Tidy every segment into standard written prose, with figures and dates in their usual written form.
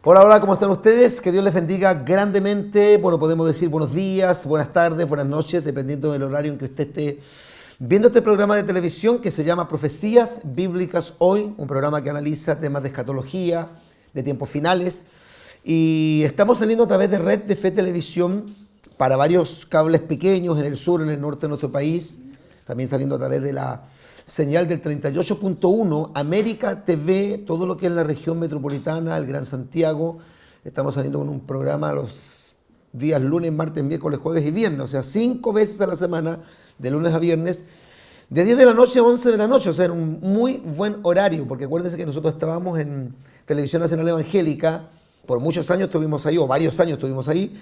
Hola, hola, ¿cómo están ustedes? Que Dios les bendiga grandemente. Bueno, podemos decir buenos días, buenas tardes, buenas noches, dependiendo del horario en que usted esté viendo este programa de televisión que se llama Profecías Bíblicas Hoy, un programa que analiza temas de escatología, de tiempos finales. Y estamos saliendo a través de Red de Fe Televisión para varios cables pequeños en el sur, en el norte de nuestro país. También saliendo a través de la señal del 38.1, América TV, todo lo que es la región metropolitana, el Gran Santiago. Estamos saliendo con un programa los días lunes, martes, miércoles, jueves y viernes, o sea, 5 veces a la semana, de lunes a viernes, de 10 de la noche a 11 de la noche, o sea, era un muy buen horario, porque acuérdense que nosotros estábamos en Televisión Nacional Evangélica, por muchos años estuvimos ahí, o varios años estuvimos ahí,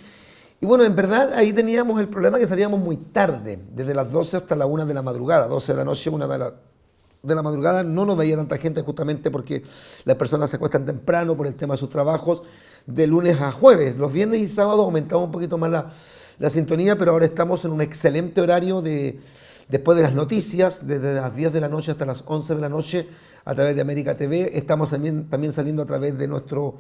y bueno, en verdad ahí teníamos el problema que salíamos muy tarde, desde las 12 hasta la 1 de la madrugada, 12 de la noche, 1 de la madrugada, no nos veía tanta gente justamente porque las personas se acuestan temprano por el tema de sus trabajos, de lunes a jueves. Los viernes y sábados aumentaba un poquito más la sintonía, pero ahora estamos en un excelente horario después de las noticias, desde las 10 de la noche hasta las 11 de la noche, a través de América TV. Estamos también saliendo a través de nuestro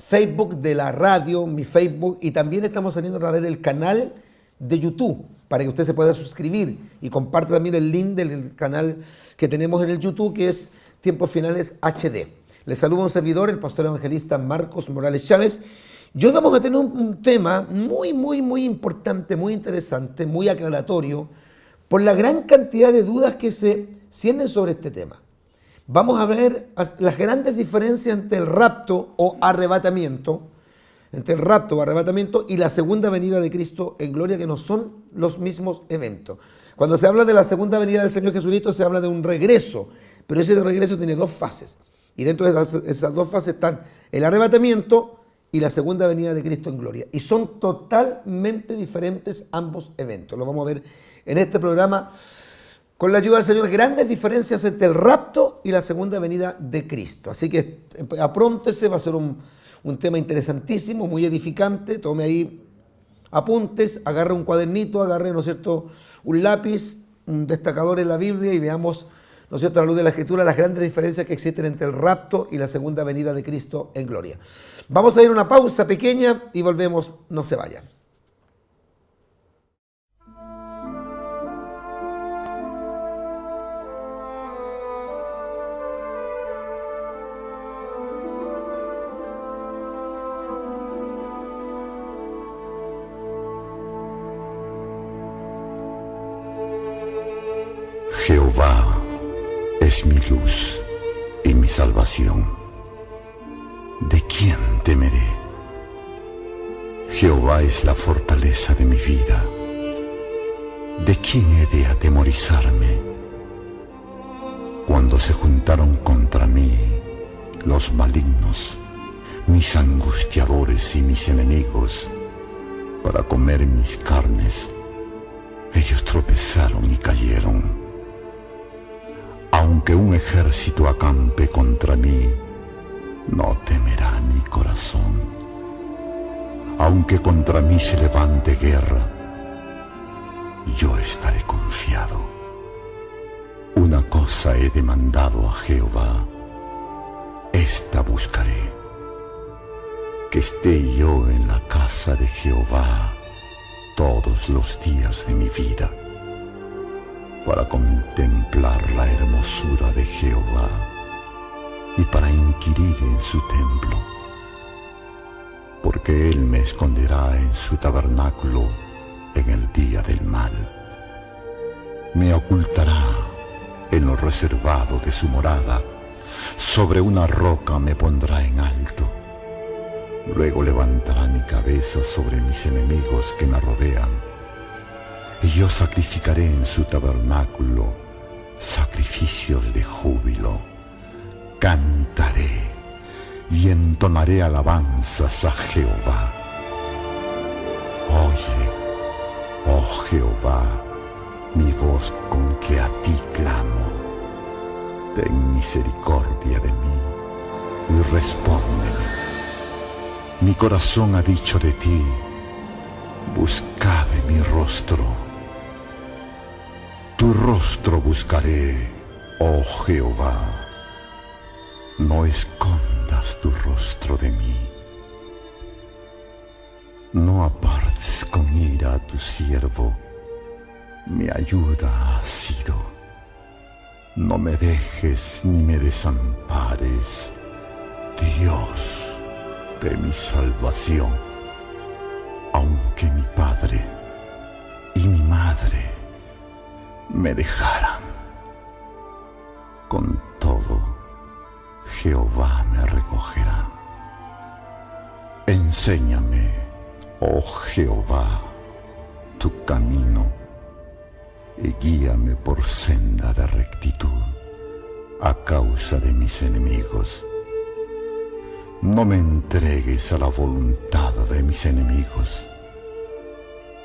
Facebook, de la radio, mi Facebook, y también estamos saliendo a través del canal de YouTube, para que usted se pueda suscribir y comparte también el link del canal que tenemos en el YouTube, que es Tiempos Finales HD. Les saluda un servidor, el pastor evangelista Marcos Morales Chávez. Y hoy vamos a tener un tema muy importante, muy interesante, muy aclaratorio, por la gran cantidad de dudas que se cienden sobre este tema. Vamos a ver las grandes diferencias entre el rapto o arrebatamiento, y la segunda venida de Cristo en gloria, que no son los mismos eventos. Cuando se habla de la segunda venida del Señor Jesucristo, se habla de un regreso, pero ese regreso tiene dos fases. Y dentro de esas dos fases están el arrebatamiento y la segunda venida de Cristo en gloria. Y son totalmente diferentes ambos eventos. Lo vamos a ver en este programa. Con la ayuda del Señor, grandes diferencias entre el rapto y la segunda venida de Cristo. Así que apróntese, va a ser un tema interesantísimo, muy edificante. Tome ahí apuntes, agarre un cuadernito, agarre, ¿no es cierto?, un lápiz, un destacador en la Biblia y veamos, ¿no es cierto?, a la luz de la Escritura, las grandes diferencias que existen entre el rapto y la segunda venida de Cristo en gloria. Vamos a ir a una pausa pequeña y volvemos, no se vayan. Jehová es mi luz y mi salvación. ¿De quién temeré? Jehová es la fortaleza de mi vida. ¿De quién he de atemorizarme? Cuando se juntaron contra mí los malignos, mis angustiadores y mis enemigos, para comer mis carnes, ellos tropezaron y cayeron. Aunque un ejército acampe contra mí, no temerá mi corazón. Aunque contra mí se levante guerra, yo estaré confiado. Una cosa he demandado a Jehová, esta buscaré, que esté yo en la casa de Jehová todos los días de mi vida, para contemplar la hermosura de Jehová y para inquirir en su templo, porque Él me esconderá en su tabernáculo en el día del mal. Me ocultará en lo reservado de su morada, sobre una roca me pondrá en alto. Luego levantará mi cabeza sobre mis enemigos que me rodean, y yo sacrificaré en su tabernáculo sacrificios de júbilo. Cantaré y entonaré alabanzas a Jehová. Oye, oh Jehová, mi voz con que a ti clamo. Ten misericordia de mí y respóndeme. Mi corazón ha dicho de ti, buscad mi rostro. Tu rostro buscaré, oh Jehová. No escondas alejarás tu rostro de mí. No apartes con ira a tu siervo, mi ayuda has sido. No me dejes ni me desampares, Dios de mi salvación. Aunque mi padre y mi madre me dejaran, con todo Jehová me recogerá. Enséñame, oh Jehová, tu camino y guíame por senda de rectitud a causa de mis enemigos. No me entregues a la voluntad de mis enemigos,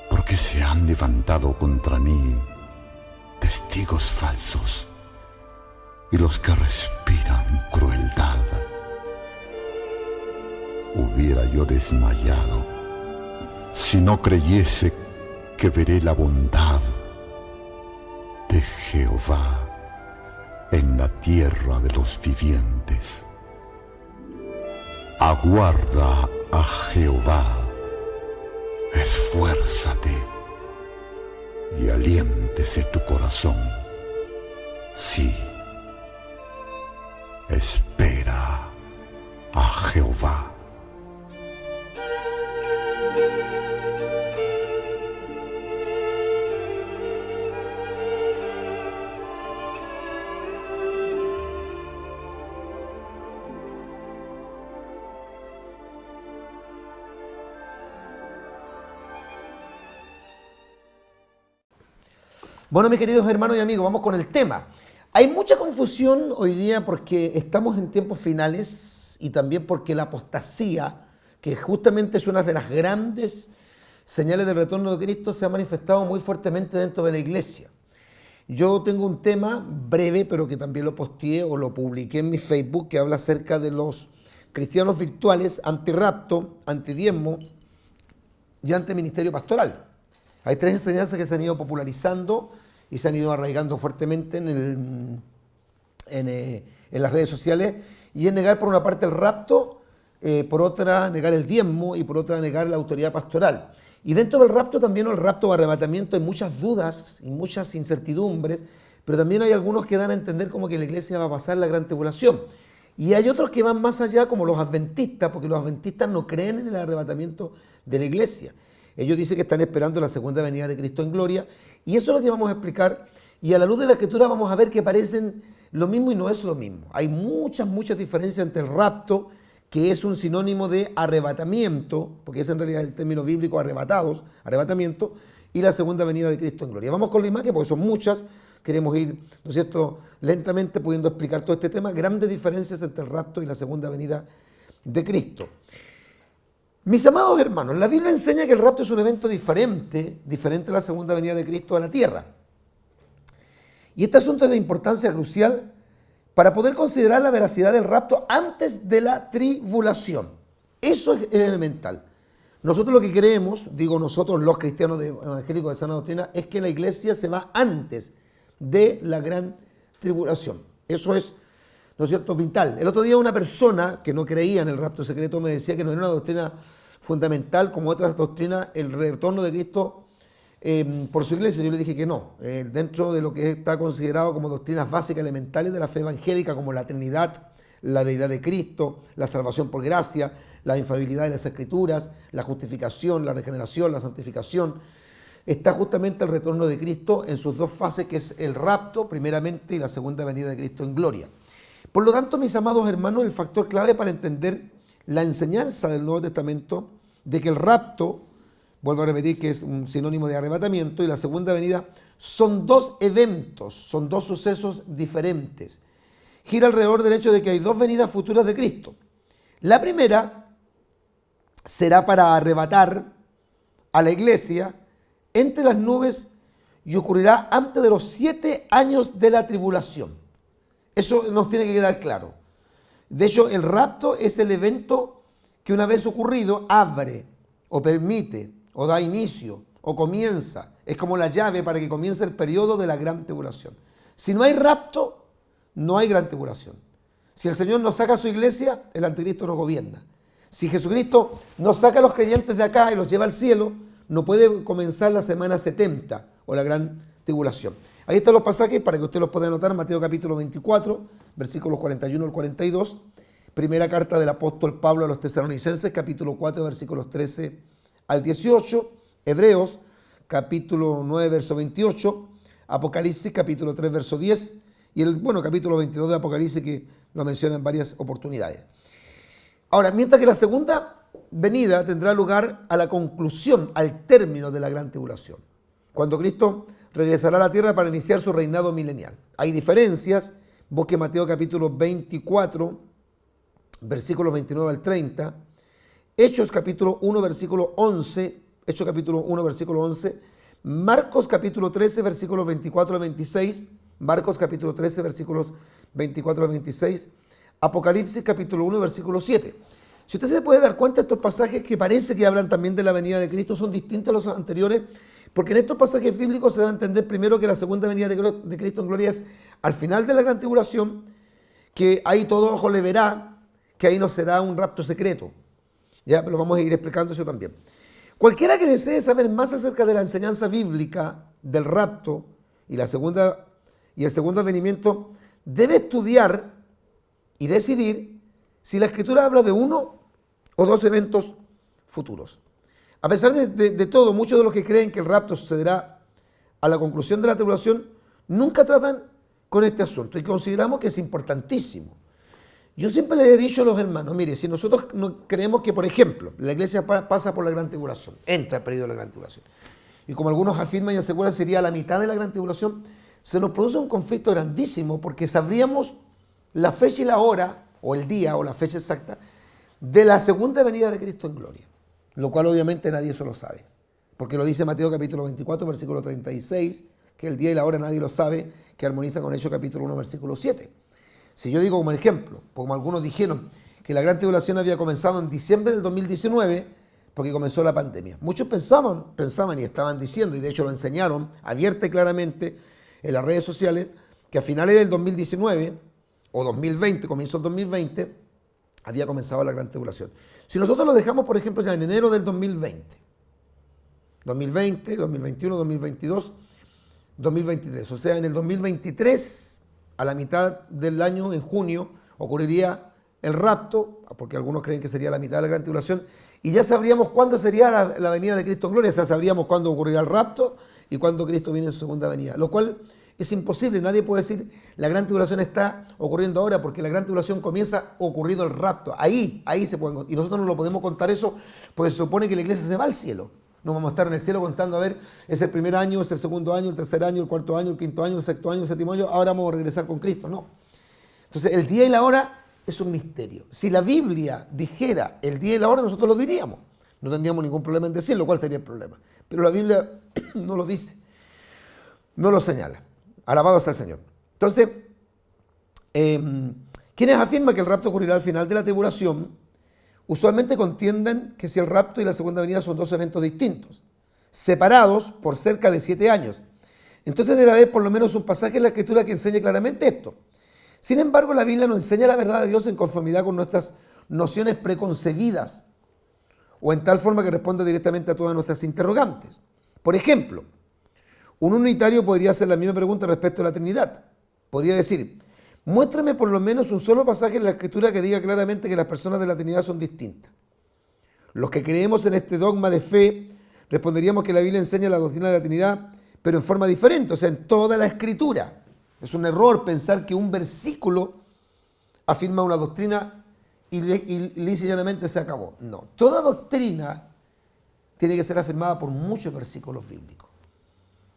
porque se han levantado contra mí testigos falsos y los que respiran crueldad. Hubiera yo desmayado si no creyese que veré la bondad de Jehová en la tierra de los vivientes. Aguarda a Jehová, esfuérzate y aliéntese tu corazón. Sí, espera a Jehová. Bueno, mis queridos hermanos y amigos, vamos con el tema. Hay mucha confusión hoy día porque estamos en tiempos finales y también porque la apostasía, que justamente es una de las grandes señales del retorno de Cristo, se ha manifestado muy fuertemente dentro de la iglesia. Yo tengo un tema breve, pero que también lo posteé o lo publiqué en mi Facebook, que habla acerca de los cristianos virtuales, antirrapto, antidiezmo y antiministerio pastoral. Hay tres enseñanzas que se han ido popularizando y se han ido arraigando fuertemente en las redes sociales, y es negar por una parte el rapto, por otra negar el diezmo y por otra negar la autoridad pastoral. Y dentro del rapto también, o el rapto o arrebatamiento, hay muchas dudas y muchas incertidumbres, pero también hay algunos que dan a entender como que la iglesia va a pasar la gran tribulación. Y hay otros que van más allá, como los adventistas, porque los adventistas no creen en el arrebatamiento de la iglesia. Ellos dicen que están esperando la segunda venida de Cristo en gloria, y eso es lo que vamos a explicar, y a la luz de la Escritura vamos a ver que parecen lo mismo y no es lo mismo. Hay muchas diferencias entre el rapto, que es un sinónimo de arrebatamiento, porque es en realidad el término bíblico arrebatados, arrebatamiento, y la segunda venida de Cristo en gloria. Vamos con la imagen, porque son muchas, queremos ir, ¿no es cierto?, lentamente pudiendo explicar todo este tema, grandes diferencias entre el rapto y la segunda venida de Cristo. Mis amados hermanos, la Biblia enseña que el rapto es un evento diferente a la segunda venida de Cristo a la tierra. Y este asunto es de importancia crucial para poder considerar la veracidad del rapto antes de la tribulación. Eso es elemental. Nosotros lo que creemos, digo nosotros los cristianos evangélicos de sana doctrina, es que la iglesia se va antes de la gran tribulación. Eso es, ¿no es cierto?, vital. El otro día una persona que no creía en el rapto secreto me decía que no era una doctrina fundamental como otras doctrinas el retorno de Cristo por su iglesia. Yo le dije que no. Dentro de lo que está considerado como doctrinas básicas elementales de la fe evangélica, como la Trinidad, la deidad de Cristo, la salvación por gracia, la infalibilidad de las Escrituras, la justificación, la regeneración, la santificación, está justamente el retorno de Cristo en sus dos fases, que es el rapto primeramente y la segunda venida de Cristo en gloria. Por lo tanto, mis amados hermanos, el factor clave para entender la enseñanza del Nuevo Testamento de que el rapto, vuelvo a repetir que es un sinónimo de arrebatamiento, y la segunda venida son dos eventos, son dos sucesos diferentes. Gira alrededor del hecho de que hay dos venidas futuras de Cristo. La primera será para arrebatar a la iglesia entre las nubes y ocurrirá antes de los 7 años de la tribulación. Eso nos tiene que quedar claro. De hecho, el rapto es el evento que una vez ocurrido abre o permite o da inicio o comienza. Es como la llave para que comience el periodo de la gran tribulación. Si no hay rapto, no hay gran tribulación. Si el Señor nos saca a su iglesia, el anticristo nos gobierna. Si Jesucristo nos saca a los creyentes de acá y los lleva al cielo, no puede comenzar la semana 70 o la gran tribulación. Ahí están los pasajes para que usted los pueda anotar. Mateo capítulo 24, versículos 41 al 42. Primera carta del apóstol Pablo a los tesalonicenses, capítulo 4, versículos 13 al 18. Hebreos, capítulo 9, verso 28. Apocalipsis, capítulo 3, verso 10. Y el capítulo 22 de Apocalipsis, que lo menciona en varias oportunidades. Ahora, mientras que la segunda venida tendrá lugar a la conclusión, al término de la gran tribulación, cuando Cristo regresará a la tierra para iniciar su reinado milenial. Hay diferencias. Busque Mateo capítulo 24, versículos 29 al 30. Hechos capítulo 1, versículo 11. Hechos capítulo 1, versículo 11. Marcos capítulo 13, versículos 24 al 26. Marcos capítulo 13, versículos 24 al 26. Apocalipsis capítulo 1, versículo 7. Si usted se puede dar cuenta, estos pasajes que parece que hablan también de la venida de Cristo son distintos a los anteriores, porque en estos pasajes bíblicos se va a entender primero que la segunda venida de Cristo en gloria es al final de la gran tribulación, que ahí todo ojo le verá, que ahí no será un rapto secreto. Ya, pero vamos a ir explicando eso también. Cualquiera que desee saber más acerca de la enseñanza bíblica del rapto y el segundo venimiento, debe estudiar y decidir si la Escritura habla de uno o dos eventos futuros. A pesar de todo, muchos de los que creen que el rapto sucederá a la conclusión de la tribulación nunca tratan con este asunto y consideramos que es importantísimo. Yo siempre les he dicho a los hermanos, mire, si nosotros no creemos que, por ejemplo, la iglesia pasa por la gran tribulación, entra el periodo de la gran tribulación, y como algunos afirman y aseguran sería la mitad de la gran tribulación, se nos produce un conflicto grandísimo porque sabríamos la fecha y la hora, o el día, o la fecha exacta, de la segunda venida de Cristo en gloria. Lo cual obviamente nadie eso lo sabe. Porque lo dice Mateo capítulo 24, versículo 36, que el día y la hora nadie lo sabe, que armoniza con Hechos capítulo 1, versículo 7. Si yo digo como ejemplo, como algunos dijeron, que la gran tribulación había comenzado en diciembre del 2019, porque comenzó la pandemia. Muchos pensaban y estaban diciendo, y de hecho lo enseñaron abierta y claramente en las redes sociales, que a finales del 2019, o 2020, comienzo del 2020, había comenzado la gran tribulación. Si nosotros lo dejamos, por ejemplo, ya en enero del 2020, 2021, 2022, 2023, o sea, en el 2023, a la mitad del año, en junio, ocurriría el rapto, porque algunos creen que sería la mitad de la gran tribulación, y ya sabríamos cuándo sería la venida de Cristo en gloria, o sea, sabríamos cuándo ocurrirá el rapto y cuándo Cristo viene en su segunda venida, lo cual es imposible. Nadie puede decir la gran tribulación está ocurriendo ahora, porque la gran tribulación comienza ocurrido el rapto. Ahí se puede, y nosotros no lo podemos contar eso, porque se supone que la iglesia se va al cielo. No vamos a estar en el cielo contando, a ver, es el primer año, es el segundo año, el tercer año, el cuarto año, el quinto año, el sexto año, el séptimo año, ahora vamos a regresar con Cristo. No. Entonces, el día y la hora es un misterio. Si la Biblia dijera el día y la hora, nosotros lo diríamos. No tendríamos ningún problema en decirlo. ¿Cuál sería el problema? Pero la Biblia no lo dice, no lo señala. Alabado sea el Señor. Entonces, quienes afirman que el rapto ocurrirá al final de la tribulación, usualmente contienden que si el rapto y la segunda venida son dos eventos distintos, separados por cerca de 7 años. Entonces debe haber por lo menos un pasaje en la Escritura que enseñe claramente esto. Sin embargo, la Biblia nos enseña la verdad de Dios en conformidad con nuestras nociones preconcebidas o en tal forma que responda directamente a todas nuestras interrogantes. Por ejemplo, un unitario podría hacer la misma pregunta respecto a la Trinidad. Podría decir, muéstrame por lo menos un solo pasaje en la Escritura que diga claramente que las personas de la Trinidad son distintas. Los que creemos en este dogma de fe, responderíamos que la Biblia enseña la doctrina de la Trinidad, pero en forma diferente, o sea, en toda la Escritura. Es un error pensar que un versículo afirma una doctrina y lisa y llanamente se acabó. No, toda doctrina tiene que ser afirmada por muchos versículos bíblicos.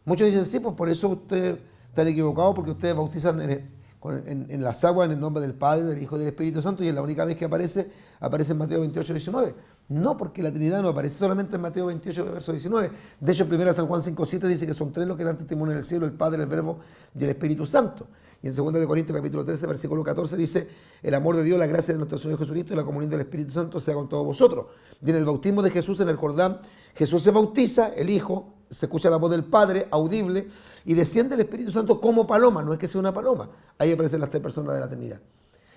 Muchos dicen, sí, pues por eso ustedes están equivocados, porque ustedes bautizan en las aguas en el nombre del Padre, del Hijo y del Espíritu Santo, y es la única vez que aparece en Mateo 28, 19. No, porque la Trinidad no aparece solamente en Mateo 28, verso 19. De hecho, en 1 San Juan 5, 7 dice que son 3 los que dan testimonio en el cielo, el Padre, el Verbo y el Espíritu Santo. Y en 2 Corintios capítulo 13, versículo 14 dice, el amor de Dios, la gracia de nuestro Señor Jesucristo y la comunión del Espíritu Santo sea con todos vosotros. Y en el bautismo de Jesús en el Jordán, Jesús se bautiza, el Hijo, se escucha la voz del Padre, audible, y desciende el Espíritu Santo como paloma, no es que sea una paloma. Ahí aparecen las 3 personas de la Trinidad.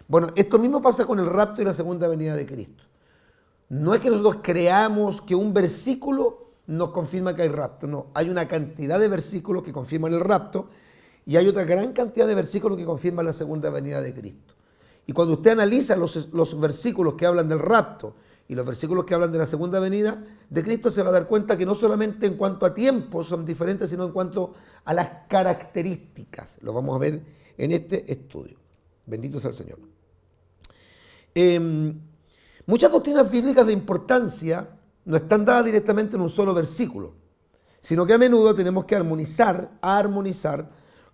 Bueno, esto mismo pasa con el rapto y la segunda venida de Cristo. No es que nosotros creamos que un versículo nos confirma que hay rapto, no. Hay una cantidad de versículos que confirman el rapto y hay otra gran cantidad de versículos que confirman la segunda venida de Cristo. Y cuando usted analiza los versículos que hablan del rapto y los versículos que hablan de la segunda venida de Cristo, se va a dar cuenta que no solamente en cuanto a tiempo son diferentes, sino en cuanto a las características. Lo vamos a ver en este estudio. Bendito sea el Señor. Muchas doctrinas bíblicas de importancia no están dadas directamente en un solo versículo, sino que a menudo tenemos que armonizar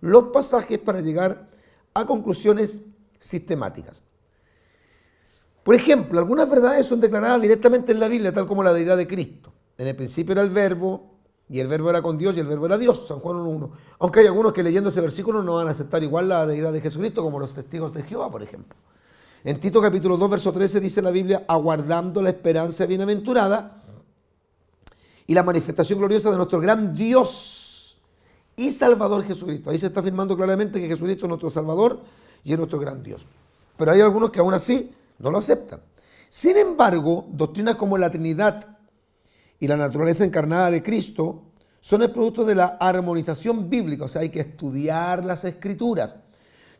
los pasajes para llegar a conclusiones sistemáticas. Por ejemplo, algunas verdades son declaradas directamente en la Biblia, tal como la deidad de Cristo. En el principio era el Verbo, y el Verbo era con Dios, y el Verbo era Dios, San Juan 1:1. Aunque hay algunos que leyendo ese versículo no van a aceptar igual la deidad de Jesucristo, como los testigos de Jehová, por ejemplo. En Tito capítulo 2, verso 13 dice la Biblia, aguardando la esperanza bienaventurada y la manifestación gloriosa de nuestro gran Dios y Salvador Jesucristo. Ahí se está afirmando claramente que Jesucristo es nuestro Salvador y es nuestro gran Dios. Pero hay algunos que aún así no lo aceptan. Sin embargo, doctrinas como la Trinidad y la naturaleza encarnada de Cristo son el producto de la armonización bíblica, o sea, hay que estudiar las Escrituras.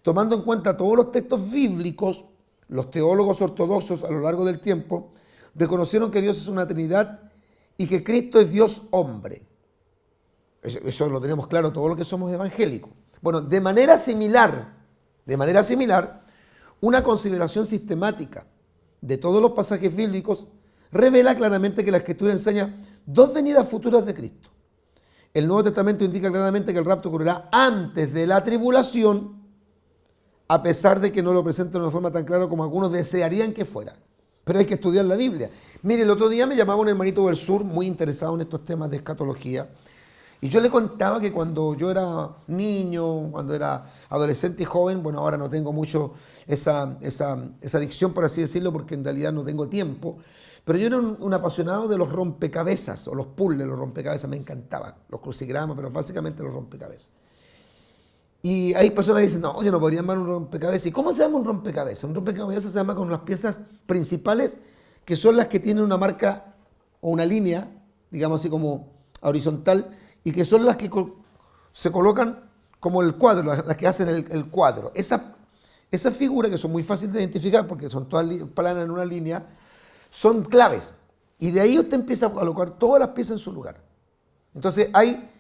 Tomando en cuenta todos los textos bíblicos, los teólogos ortodoxos a lo largo del tiempo reconocieron que Dios es una Trinidad y que Cristo es Dios hombre. Eso lo tenemos claro todos los que somos evangélicos. Bueno, de manera similar, una consideración sistemática de todos los pasajes bíblicos revela claramente que la Escritura enseña dos venidas futuras de Cristo. El Nuevo Testamento indica claramente que el rapto ocurrirá antes de la tribulación, a pesar de que no lo presenta de una forma tan clara como algunos desearían que fuera. Pero hay que estudiar la Biblia. Mire, el otro día me llamaba un hermanito del sur muy interesado en estos temas de escatología. Y yo le contaba que cuando yo era niño, cuando era adolescente y joven, bueno, ahora no tengo mucho esa adicción, por así decirlo, porque en realidad no tengo tiempo, pero yo era un apasionado de los rompecabezas, o los puzzles, los rompecabezas, me encantaban, los crucigramas, pero básicamente los rompecabezas. Y hay personas que dicen, no, yo no podría armar un rompecabezas. ¿Y cómo se llama un rompecabezas? Un rompecabezas se llama con las piezas principales, que son las que tienen una marca o una línea, digamos así como horizontal, y que son las que se colocan como el cuadro, las que hacen el cuadro. Esas figuras, que son muy fáciles de identificar porque son todas planas en una línea, son claves. Y de ahí usted empieza a colocar todas las piezas en su lugar. Entonces hay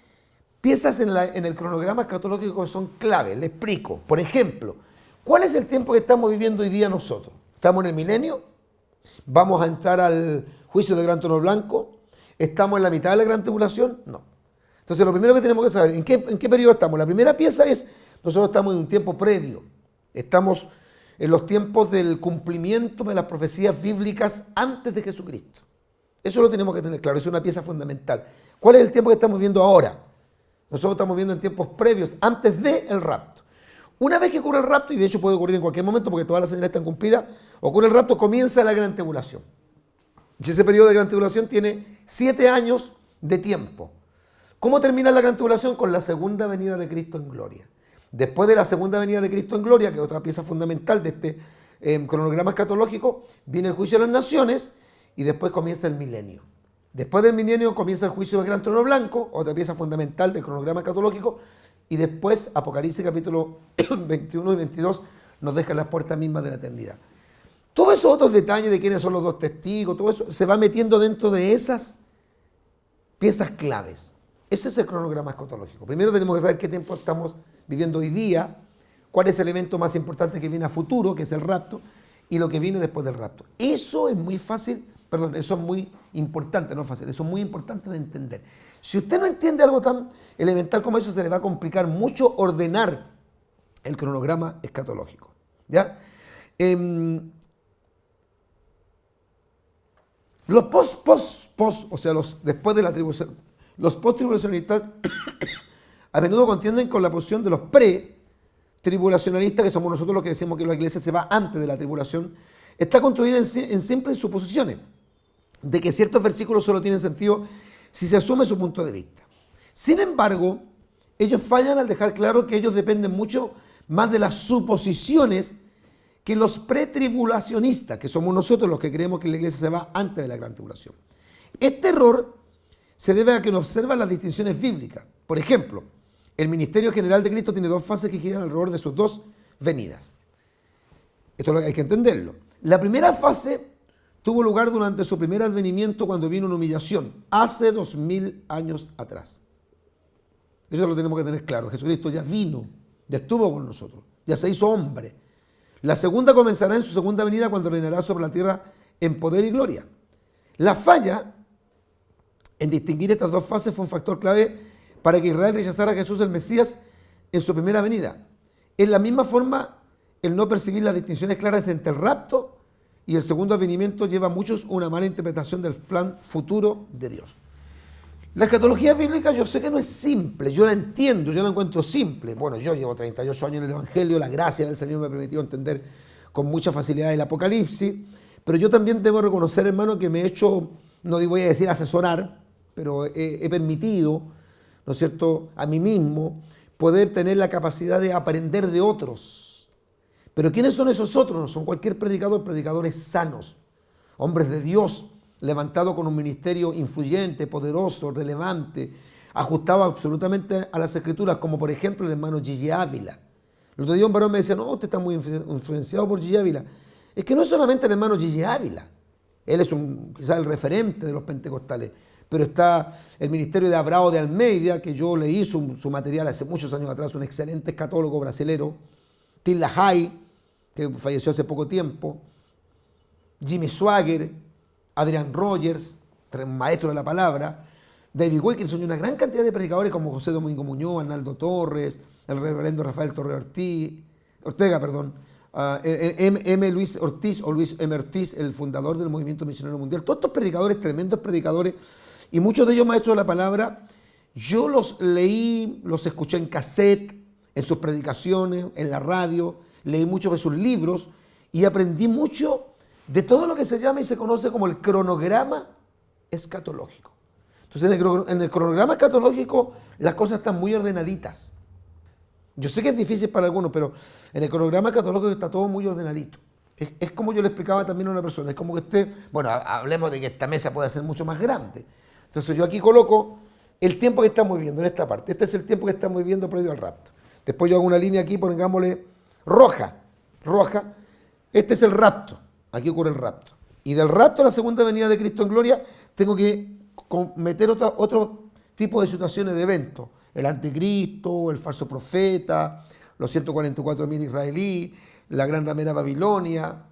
piezas en el cronograma escatológico que son claves. Le explico. Por ejemplo, ¿cuál es el tiempo que estamos viviendo hoy día nosotros? ¿Estamos en el milenio? ¿Vamos a entrar al juicio del gran trono blanco? ¿Estamos en la mitad de la gran tribulación? No. Entonces lo primero que tenemos que saber, ¿en qué periodo estamos? La primera pieza es, nosotros estamos en un tiempo previo. Estamos en los tiempos del cumplimiento de las profecías bíblicas antes de Jesucristo. Eso lo tenemos que tener claro, es una pieza fundamental. ¿Cuál es el tiempo que estamos viviendo ahora? Nosotros estamos viviendo en tiempos previos, antes del rapto. Una vez que ocurre el rapto, y de hecho puede ocurrir en cualquier momento porque todas las señales están cumplidas, ocurre el rapto, comienza la gran tribulación. Y ese periodo de gran tribulación tiene 7 años de tiempo. ¿Cómo termina la gran tribulación? Con la segunda venida de Cristo en gloria. Después de la segunda venida de Cristo en gloria, que es otra pieza fundamental de este cronograma escatológico, viene el juicio de las naciones y después comienza el milenio. Después del milenio comienza el juicio del gran trono blanco, otra pieza fundamental del cronograma escatológico, y después Apocalipsis capítulo 21 y 22 nos dejan las puertas mismas de la eternidad. Todos esos otros detalles de quiénes son los dos testigos, todo eso se va metiendo dentro de esas piezas claves. Ese es el cronograma escatológico. Primero tenemos que saber qué tiempo estamos viviendo hoy día, cuál es el evento más importante que viene a futuro, que es el rapto, y lo que viene después del rapto. Eso es muy fácil, eso es muy importante, no fácil, eso es muy importante de entender. Si usted no entiende algo tan elemental como eso, se le va a complicar mucho ordenar el cronograma escatológico. ¿Ya? Los o sea, después de la tribulación, los post-tribulacionistas a menudo contienden con la posición de los pre-tribulacionalistas, que somos nosotros los que decimos que la iglesia se va antes de la tribulación. Está construida en simples suposiciones de que ciertos versículos solo tienen sentido si se asume su punto de vista. Sin embargo, ellos fallan al dejar claro que ellos dependen mucho más de las suposiciones que los pretribulacionistas, que somos nosotros los que creemos que la iglesia se va antes de la gran tribulación. Este error se debe a que no observan las distinciones bíblicas. Por ejemplo, el ministerio general de Cristo tiene dos fases que giran alrededor de sus dos venidas. Esto hay que entenderlo. La primera fase tuvo lugar durante su primer advenimiento, cuando vino una humillación, hace 2000 años atrás. Eso lo tenemos que tener claro. Jesucristo ya vino, ya estuvo con nosotros, ya se hizo hombre. La segunda comenzará en su segunda venida, cuando reinará sobre la tierra en poder y gloria. La falla en distinguir estas dos fases fue un factor clave para que Israel rechazara a Jesús el Mesías en su primera venida. En la misma forma, el no percibir las distinciones claras entre el rapto y el segundo advenimiento lleva a muchos una mala interpretación del plan futuro de Dios. La escatología bíblica yo sé que no es simple, yo la entiendo, yo la encuentro simple. Bueno, yo llevo 38 años en el Evangelio, la gracia del Señor me ha permitido entender con mucha facilidad el Apocalipsis, pero yo también debo reconocer, hermano, que me he hecho, no voy a decir asesorar, pero he permitido, ¿no es cierto?, a mí mismo poder tener la capacidad de aprender de otros. Pero ¿quiénes son esos otros? No son cualquier predicador, predicadores sanos, hombres de Dios, levantados con un ministerio influyente, poderoso, relevante, ajustado absolutamente a las Escrituras, como por ejemplo el hermano Gigi Ávila. El otro día un varón me decía, no, usted está muy influenciado por Gigi Ávila. Es que no es solamente el hermano Gigi Ávila, él es quizás el referente de los pentecostales, pero está el ministerio de Abrao de Almeida, que yo leí su material hace muchos años atrás, un excelente escatólogo brasilero, Tim LaHaye, que falleció hace poco tiempo, Jimmy Swaggart, Adrian Rogers, maestro de la palabra, David Wilkerson y una gran cantidad de predicadores como José Domingo Muñoz, Arnaldo Torres, el reverendo Rafael Torre Ortega, M. Luis Ortiz o Luis M. Ortiz, el fundador del Movimiento Misionero Mundial. Todos estos predicadores, tremendos predicadores, y muchos de ellos maestros de la palabra, yo los leí, los escuché en cassette, en sus predicaciones, en la radio, leí muchos de sus libros y aprendí mucho de todo lo que se llama y se conoce como el cronograma escatológico. Entonces, en el cronograma escatológico las cosas están muy ordenaditas. Yo sé que es difícil para algunos, pero en el cronograma escatológico está todo muy ordenadito. Es como yo le explicaba también a una persona, es como que hablemos de que esta mesa puede ser mucho más grande. Entonces yo aquí coloco el tiempo que estamos viviendo en esta parte. Este es el tiempo que estamos viviendo previo al rapto. Después yo hago una línea aquí, pongámosle roja. Este es el rapto. Aquí ocurre el rapto. Y del rapto a la segunda venida de Cristo en gloria, tengo que meter otro tipo de situaciones de eventos. El anticristo, el falso profeta, los 144.000 israelíes, la gran ramera Babilonia,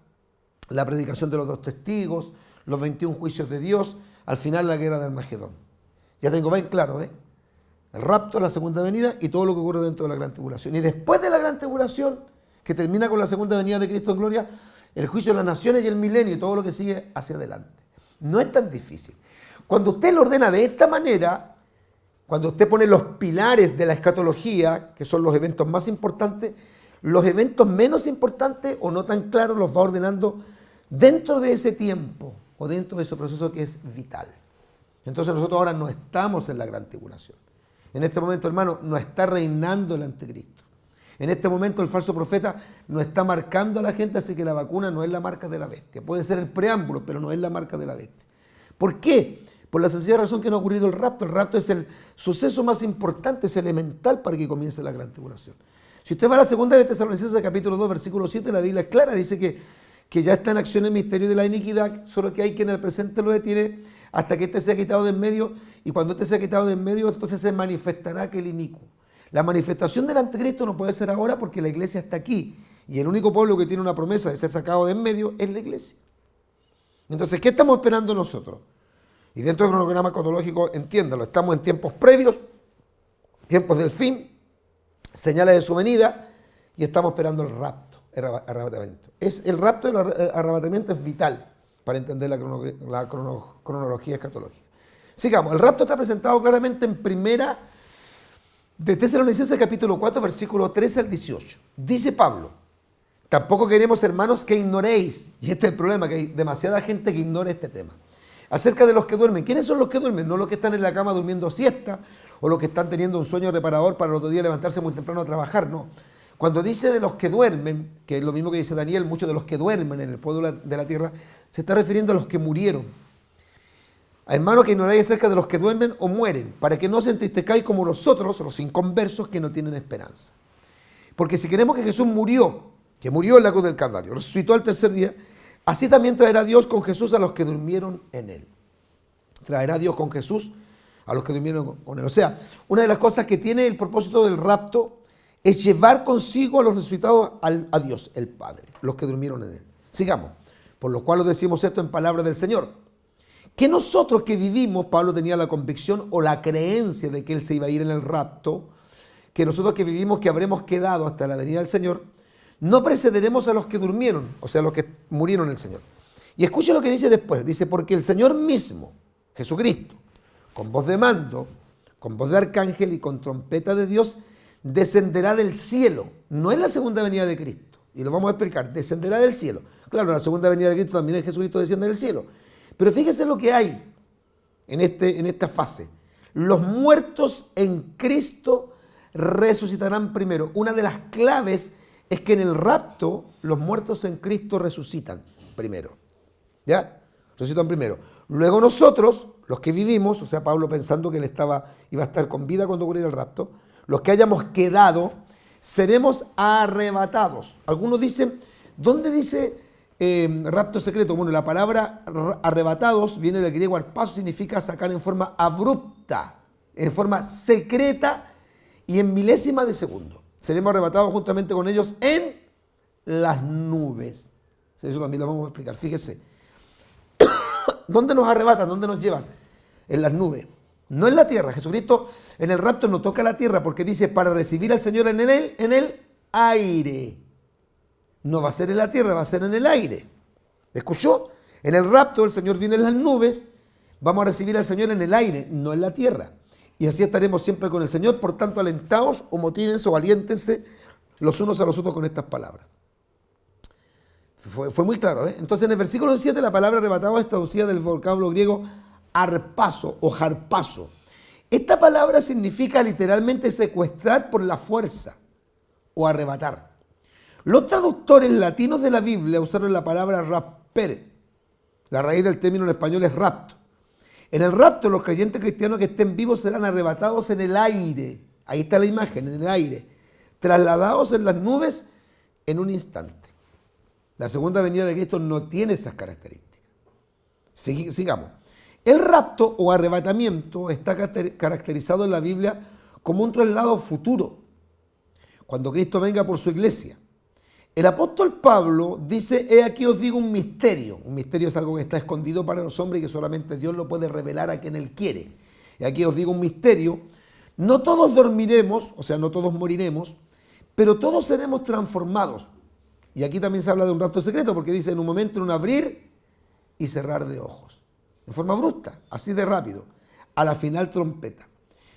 la predicación de los dos testigos, los 21 juicios de Dios, al final la guerra de Armagedón. Ya tengo bien claro, el rapto, la segunda venida y todo lo que ocurre dentro de la gran tribulación. Y después de la gran tribulación, que termina con la segunda venida de Cristo en gloria, el juicio de las naciones y el milenio y todo lo que sigue hacia adelante. No es tan difícil. Cuando usted lo ordena de esta manera, cuando usted pone los pilares de la escatología, que son los eventos más importantes, los eventos menos importantes o no tan claros los va ordenando dentro de ese tiempo o dentro de ese proceso que es vital. Entonces nosotros ahora no estamos en la gran tribulación. En este momento, hermano, no está reinando el anticristo. En este momento el falso profeta no está marcando a la gente, así que la vacuna no es la marca de la bestia. Puede ser el preámbulo, pero no es la marca de la bestia. ¿Por qué? Por la sencilla razón que no ha ocurrido el rapto. El rapto es el suceso más importante, es elemental para que comience la gran tribulación. Si usted va a la segunda de Tesalonicenses, capítulo 2, versículo 7, la Biblia es clara, dice que ya está en acción el misterio de la iniquidad, solo que hay quien en el presente lo detiene hasta que éste sea quitado de en medio, y cuando éste sea quitado de en medio, entonces se manifestará aquel inicuo. La manifestación del anticristo no puede ser ahora porque la iglesia está aquí, y el único pueblo que tiene una promesa de ser sacado de en medio es la iglesia. Entonces, ¿qué estamos esperando nosotros? Y dentro del cronograma escatológico, entiéndalo, estamos en tiempos previos, tiempos del fin, señales de su venida, y estamos esperando el rapto, el arrebatamiento. El rapto y el arrebatamiento es vital para entender la cronología escatológica. Sigamos, el rapto está presentado claramente en primera de Tesalonicenses capítulo 4, versículo 13 al 18. Dice Pablo, tampoco queremos, hermanos, que ignoréis, y este es el problema, que hay demasiada gente que ignora este tema, acerca de los que duermen. ¿Quiénes son los que duermen? No los que están en la cama durmiendo siesta, o los que están teniendo un sueño reparador para el otro día levantarse muy temprano a trabajar, no. Cuando dice de los que duermen, que es lo mismo que dice Daniel, muchos de los que duermen en el polvo de la tierra, se está refiriendo a los que murieron. Hermano, que ignoráis acerca de los que duermen o mueren, para que no se entristezcáis como los otros, los inconversos, que no tienen esperanza. Porque si queremos que Jesús murió, que murió en la cruz del Calvario, resucitó al tercer día, así también traerá Dios con Jesús a los que durmieron en él. Traerá Dios con Jesús a los que durmieron con él. O sea, una de las cosas que tiene el propósito del rapto es llevar consigo a los resucitados a Dios, el Padre, los que durmieron en él. Sigamos. Por lo cual os decimos esto en palabra del Señor. Que nosotros que vivimos, Pablo tenía la convicción o la creencia de que él se iba a ir en el rapto, que nosotros que vivimos, que habremos quedado hasta la venida del Señor, no precederemos a los que durmieron, o sea, a los que murieron en el Señor. Y escuche lo que dice después. Dice, porque el Señor mismo, Jesucristo, con voz de mando, con voz de arcángel y con trompeta de Dios, descenderá del cielo. No es la segunda venida de Cristo. Y lo vamos a explicar. Descenderá del cielo. Claro, la segunda venida de Cristo también es Jesucristo desciende del cielo. Pero fíjese lo que hay en esta fase. Los muertos en Cristo resucitarán primero. Una de las claves es que en el rapto los muertos en Cristo resucitan primero. ¿Ya? Resucitan primero. Luego nosotros, los que vivimos, o sea, Pablo pensando que él iba a estar con vida cuando ocurriera el rapto, los que hayamos quedado, seremos arrebatados. Algunos dicen, ¿dónde dice rapto secreto? Bueno, la palabra arrebatados viene del griego arpazo, significa sacar en forma abrupta, en forma secreta y en milésima de segundo. Seremos arrebatados juntamente con ellos en las nubes. Eso también lo vamos a explicar. Fíjese. ¿Dónde nos arrebatan? ¿Dónde nos llevan? En las nubes. No en la tierra. Jesucristo en el rapto no toca la tierra porque dice para recibir al Señor en el aire. No va a ser en la tierra, va a ser en el aire. ¿Escuchó? En el rapto el Señor viene en las nubes. Vamos a recibir al Señor en el aire, no en la tierra. Y así estaremos siempre con el Señor. Por tanto, alentaos o motívense o aliéntense los unos a los otros con estas palabras. Fue muy claro, ¿eh? Entonces, en el versículo 7, la palabra arrebatado es traducida del vocablo griego arpazo o jarpazo. Esta palabra significa literalmente secuestrar por la fuerza o arrebatar. Los traductores latinos de la Biblia usaron la palabra rapere. La raíz del término en español es rapto. En el rapto, los creyentes cristianos que estén vivos serán arrebatados en el aire. Ahí está la imagen, en el aire. Trasladados en las nubes en un instante. La segunda venida de Cristo no tiene esas características. Sigamos. El rapto o arrebatamiento está caracterizado en la Biblia como un traslado futuro, cuando Cristo venga por su iglesia. El apóstol Pablo dice, he aquí os digo un misterio. Un misterio es algo que está escondido para los hombres y que solamente Dios lo puede revelar a quien Él quiere. Y aquí os digo un misterio. No todos dormiremos, o sea, no todos moriremos, pero todos seremos transformados. Y aquí también se habla de un rapto secreto, porque dice en un momento, en un abrir y cerrar de ojos. En forma brusca, así de rápido. A la final trompeta.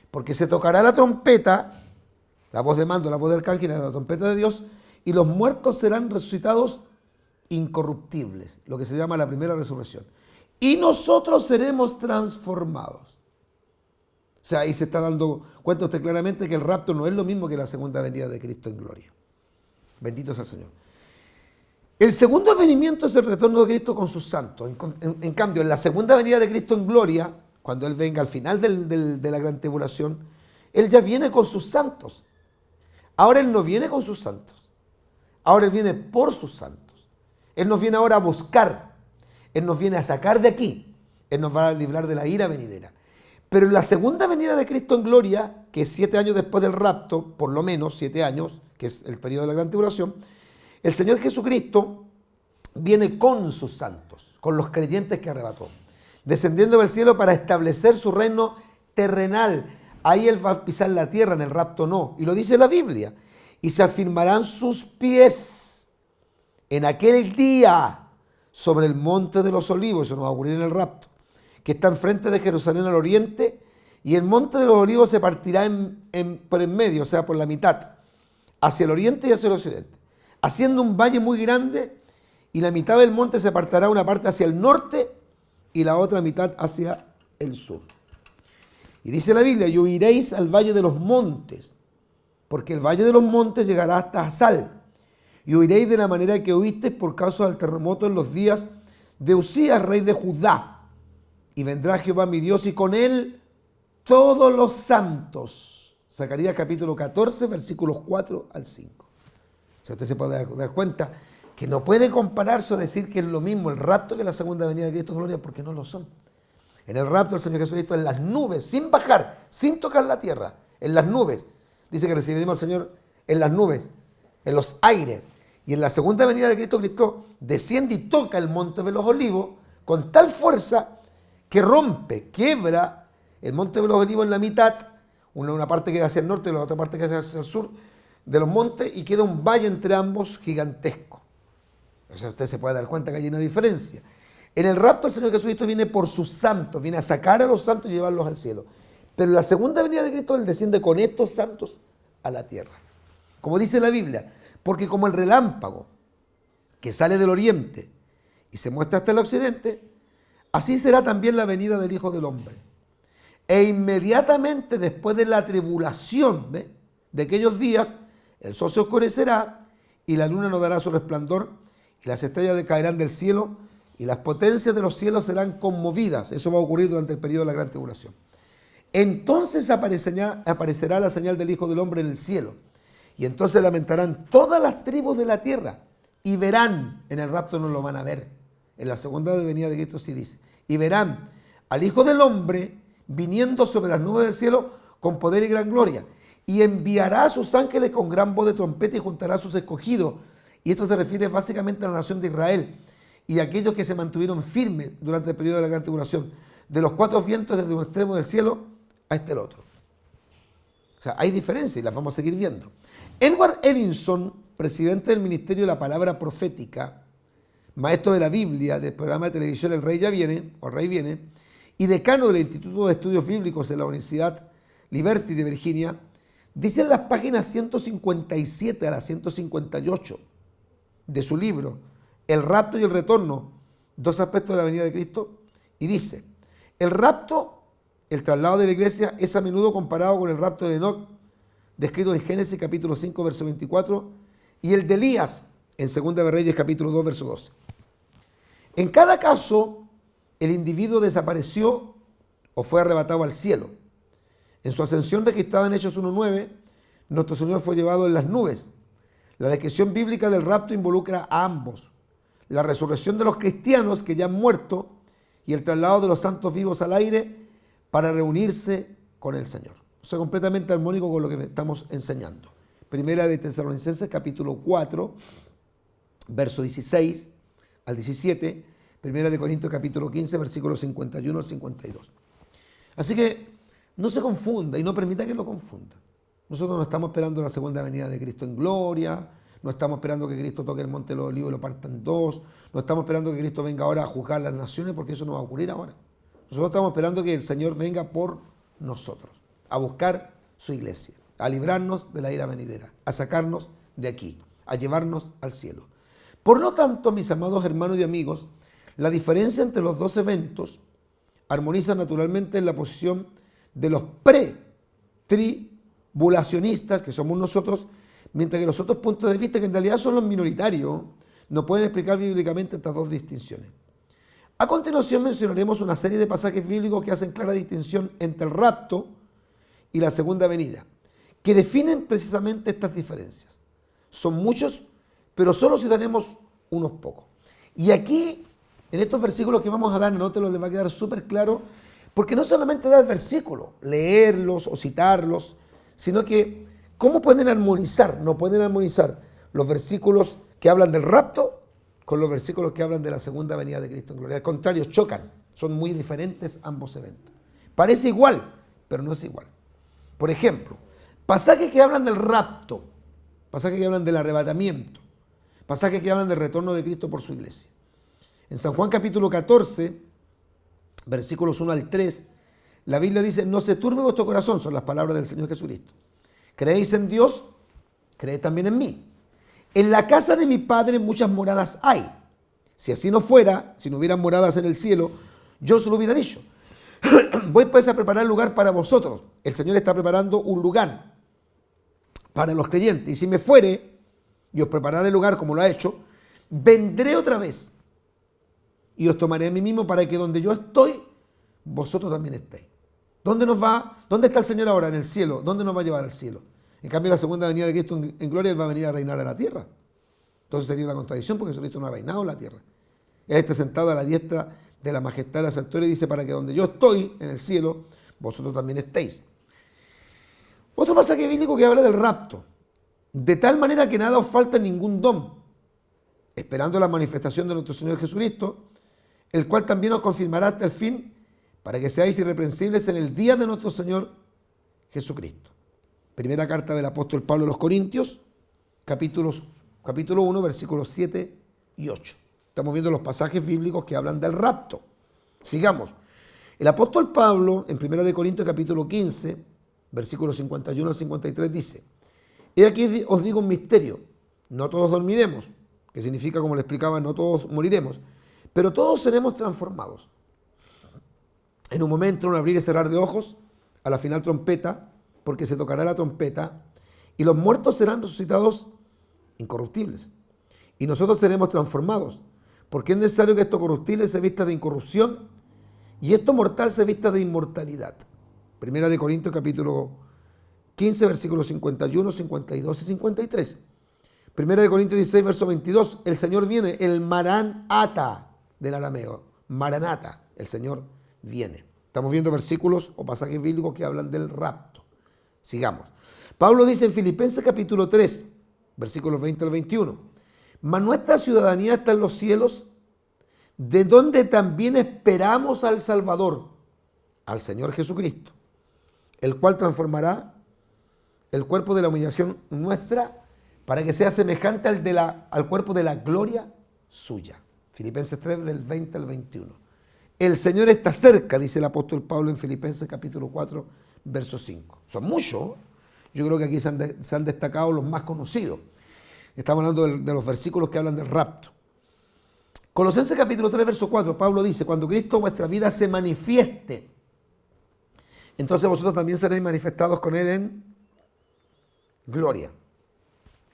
Porque se tocará la trompeta, la voz de mando, la voz del arcángel, la trompeta de Dios, y los muertos serán resucitados incorruptibles, lo que se llama la primera resurrección. Y nosotros seremos transformados. O sea, ahí se está dando cuenta usted claramente que el rapto no es lo mismo que la segunda venida de Cristo en gloria. Bendito sea el Señor. El segundo venimiento es el retorno de Cristo con sus santos. En cambio, en la segunda venida de Cristo en gloria, cuando Él venga al final de la gran tribulación, Él ya viene con sus santos. Ahora Él no viene con sus santos. Ahora Él viene por sus santos. Él nos viene ahora a buscar. Él nos viene a sacar de aquí. Él nos va a librar de la ira venidera. Pero en la segunda venida de Cristo en gloria, que es 7 años después del rapto, por lo menos 7 años, que es el periodo de la gran tribulación, el Señor Jesucristo viene con sus santos, con los creyentes que arrebató, descendiendo del cielo para establecer su reino terrenal. Ahí Él va a pisar la tierra, en el rapto no. Y lo dice la Biblia. Y se afirmarán sus pies en aquel día sobre el monte de los olivos, eso no va a ocurrir en el rapto, que está enfrente de Jerusalén al oriente, y el monte de los olivos se partirá por en medio, o sea, por la mitad, hacia el oriente y hacia el occidente, haciendo un valle muy grande, y la mitad del monte se apartará una parte hacia el norte y la otra mitad hacia el sur. Y dice la Biblia, y huiréis al valle de los montes, porque el valle de los montes llegará hasta Asal, y oiréis de la manera que oísteis por causa del terremoto en los días de Usías, rey de Judá. Y vendrá Jehová mi Dios y con él todos los santos. Zacarías capítulo 14, versículos 4 al 5. O sea, usted se puede dar cuenta que no puede compararse o decir que es lo mismo el rapto que la segunda venida de Cristo en gloria, porque no lo son. En el rapto el Señor Jesucristo en las nubes, sin bajar, sin tocar la tierra, en las nubes. Dice que recibiremos al Señor en las nubes, en los aires. Y en la segunda venida de Cristo, Cristo desciende y toca el monte de los olivos con tal fuerza que rompe, quiebra el monte de los olivos en la mitad. Una parte queda hacia el norte y la otra parte queda hacia el sur de los montes, y queda un valle entre ambos gigantesco. O sea, usted se puede dar cuenta que hay una diferencia. En el rapto el Señor Jesucristo viene por sus santos, viene a sacar a los santos y llevarlos al cielo. Pero en la segunda venida de Cristo Él desciende con estos santos a la tierra. Como dice la Biblia, porque como el relámpago que sale del oriente y se muestra hasta el occidente, así será también la venida del Hijo del Hombre. E inmediatamente después de la tribulación de aquellos días, el sol se oscurecerá y la luna no dará su resplandor y las estrellas decaerán del cielo y las potencias de los cielos serán conmovidas. Eso va a ocurrir durante el periodo de la gran tribulación. Entonces aparecerá la señal del Hijo del Hombre en el cielo. Y entonces lamentarán todas las tribus de la tierra y verán, en el rapto no lo van a ver, en la segunda venida de Cristo sí dice, y verán al Hijo del Hombre viniendo sobre las nubes del cielo con poder y gran gloria. Y enviará a sus ángeles con gran voz de trompeta y juntará a sus escogidos. Y esto se refiere básicamente a la nación de Israel y a aquellos que se mantuvieron firmes durante el periodo de la gran tribulación, de los cuatro vientos desde un extremo del cielo a el otro. O sea, hay diferencias y las vamos a seguir viendo. Edward Edinson, presidente del Ministerio de la Palabra Profética, maestro de la Biblia del programa de televisión El Rey Ya Viene, o El Rey Viene, y decano del Instituto de Estudios Bíblicos en la Universidad Liberty de Virginia, dice en las páginas 157 a las 158 de su libro El rapto y el retorno, dos aspectos de la venida de Cristo, y dice, el rapto, el traslado de la iglesia, es a menudo comparado con el rapto de Enoc, descrito en Génesis capítulo 5, verso 24, y el de Elías en 2 de Reyes capítulo 2, verso 12. En cada caso, el individuo desapareció o fue arrebatado al cielo. En su ascensión registrada en Hechos 1:9, nuestro Señor fue llevado en las nubes. La descripción bíblica del rapto involucra a ambos. La resurrección de los cristianos que ya han muerto y el traslado de los santos vivos al aire para reunirse con el Señor. O sea, completamente armónico con lo que estamos enseñando. Primera de Tesalonicenses capítulo 4, verso 16 al 17. Primera de Corintios capítulo 15, versículos 51 al 52. Así que no se confunda y no permita que lo confunda. Nosotros no estamos esperando la segunda venida de Cristo en gloria, no estamos esperando que Cristo toque el monte de los olivos y lo parta en dos, no estamos esperando que Cristo venga ahora a juzgar las naciones, porque eso no va a ocurrir ahora. Nosotros estamos esperando que el Señor venga por nosotros, a buscar su iglesia, a librarnos de la ira venidera, a sacarnos de aquí, a llevarnos al cielo. Por lo tanto, mis amados hermanos y amigos, la diferencia entre los dos eventos armoniza naturalmente en la posición de los pre-tribulacionistas, que somos nosotros, mientras que los otros puntos de vista, que en realidad son los minoritarios, no pueden explicar bíblicamente estas dos distinciones. A continuación mencionaremos una serie de pasajes bíblicos que hacen clara distinción entre el rapto y la segunda venida, que definen precisamente estas diferencias. Son muchos, pero solo citaremos unos pocos. Y aquí, en estos versículos que vamos a dar, anótelo, les va a quedar súper claro, porque no solamente dar versículos, leerlos o citarlos, sino que ¿cómo pueden armonizar? No pueden armonizar los versículos que hablan del rapto con los versículos que hablan de la segunda venida de Cristo en gloria. Al contrario, chocan. Son muy diferentes ambos eventos. Parece igual, pero no es igual. Por ejemplo, pasajes que hablan del rapto, pasajes que hablan del arrebatamiento, pasajes que hablan del retorno de Cristo por su iglesia. En San Juan capítulo 14, versículos 1 al 3, la Biblia dice, no se turbe vuestro corazón, son las palabras del Señor Jesucristo. ¿Creéis en Dios? Creed también en mí. En la casa de mi Padre muchas moradas hay. Si así no fuera, si no hubieran moradas en el cielo, yo os lo hubiera dicho. Voy pues a preparar lugar para vosotros. El Señor está preparando un lugar para los creyentes. Y si me fuere y os prepararé el lugar como lo ha hecho, vendré otra vez y os tomaré a mí mismo para que donde yo estoy, vosotros también estéis. ¿Dónde nos va? ¿Dónde está el Señor ahora? En el cielo. ¿Dónde nos va a llevar al cielo? En cambio, la segunda venida de Cristo en gloria, Él va a venir a reinar a la tierra. Entonces sería una contradicción porque Jesucristo no ha reinado en la tierra. Él está sentado a la diestra de la majestad de las alturas y dice, para que donde yo estoy, en el cielo, vosotros también estéis. Otro pasaje bíblico que habla del rapto. De tal manera que nada os falta ningún don, esperando la manifestación de nuestro Señor Jesucristo, el cual también os confirmará hasta el fin, para que seáis irreprensibles en el día de nuestro Señor Jesucristo. Primera carta del apóstol Pablo a los Corintios, capítulo 1, versículos 7 y 8. Estamos viendo los pasajes bíblicos que hablan del rapto. Sigamos. El apóstol Pablo, en 1 Corintios capítulo 15, versículos 51 al 53, dice, he aquí os digo un misterio, no todos dormiremos, que significa, como le explicaba, no todos moriremos, pero todos seremos transformados. En un momento, en un abrir y cerrar de ojos, a la final trompeta, porque se tocará la trompeta, y los muertos serán resucitados incorruptibles. Y nosotros seremos transformados, porque es necesario que esto corruptible se vista de incorrupción y esto mortal se vista de inmortalidad. Primera de Corintios capítulo 15, versículos 51, 52 y 53. Primera de Corintios 16, verso 22. El Señor viene, el Maranata del arameo. Maranata, el Señor viene. Estamos viendo versículos o pasajes bíblicos que hablan del rapto. Sigamos. Pablo dice en Filipenses capítulo 3, versículos 20 al 21. Mas nuestra ciudadanía está en los cielos, de donde también esperamos al Salvador, al Señor Jesucristo, el cual transformará el cuerpo de la humillación nuestra para que sea semejante al cuerpo de la gloria suya. Filipenses 3, del 20 al 21. El Señor está cerca, dice el apóstol Pablo en Filipenses capítulo 4, verso 5. Son muchos. Yo creo que aquí se han destacado los más conocidos. Estamos hablando de los versículos que hablan del rapto. Colosenses capítulo 3, verso 4, Pablo dice, cuando Cristo vuestra vida se manifieste, entonces vosotros también seréis manifestados con Él en gloria.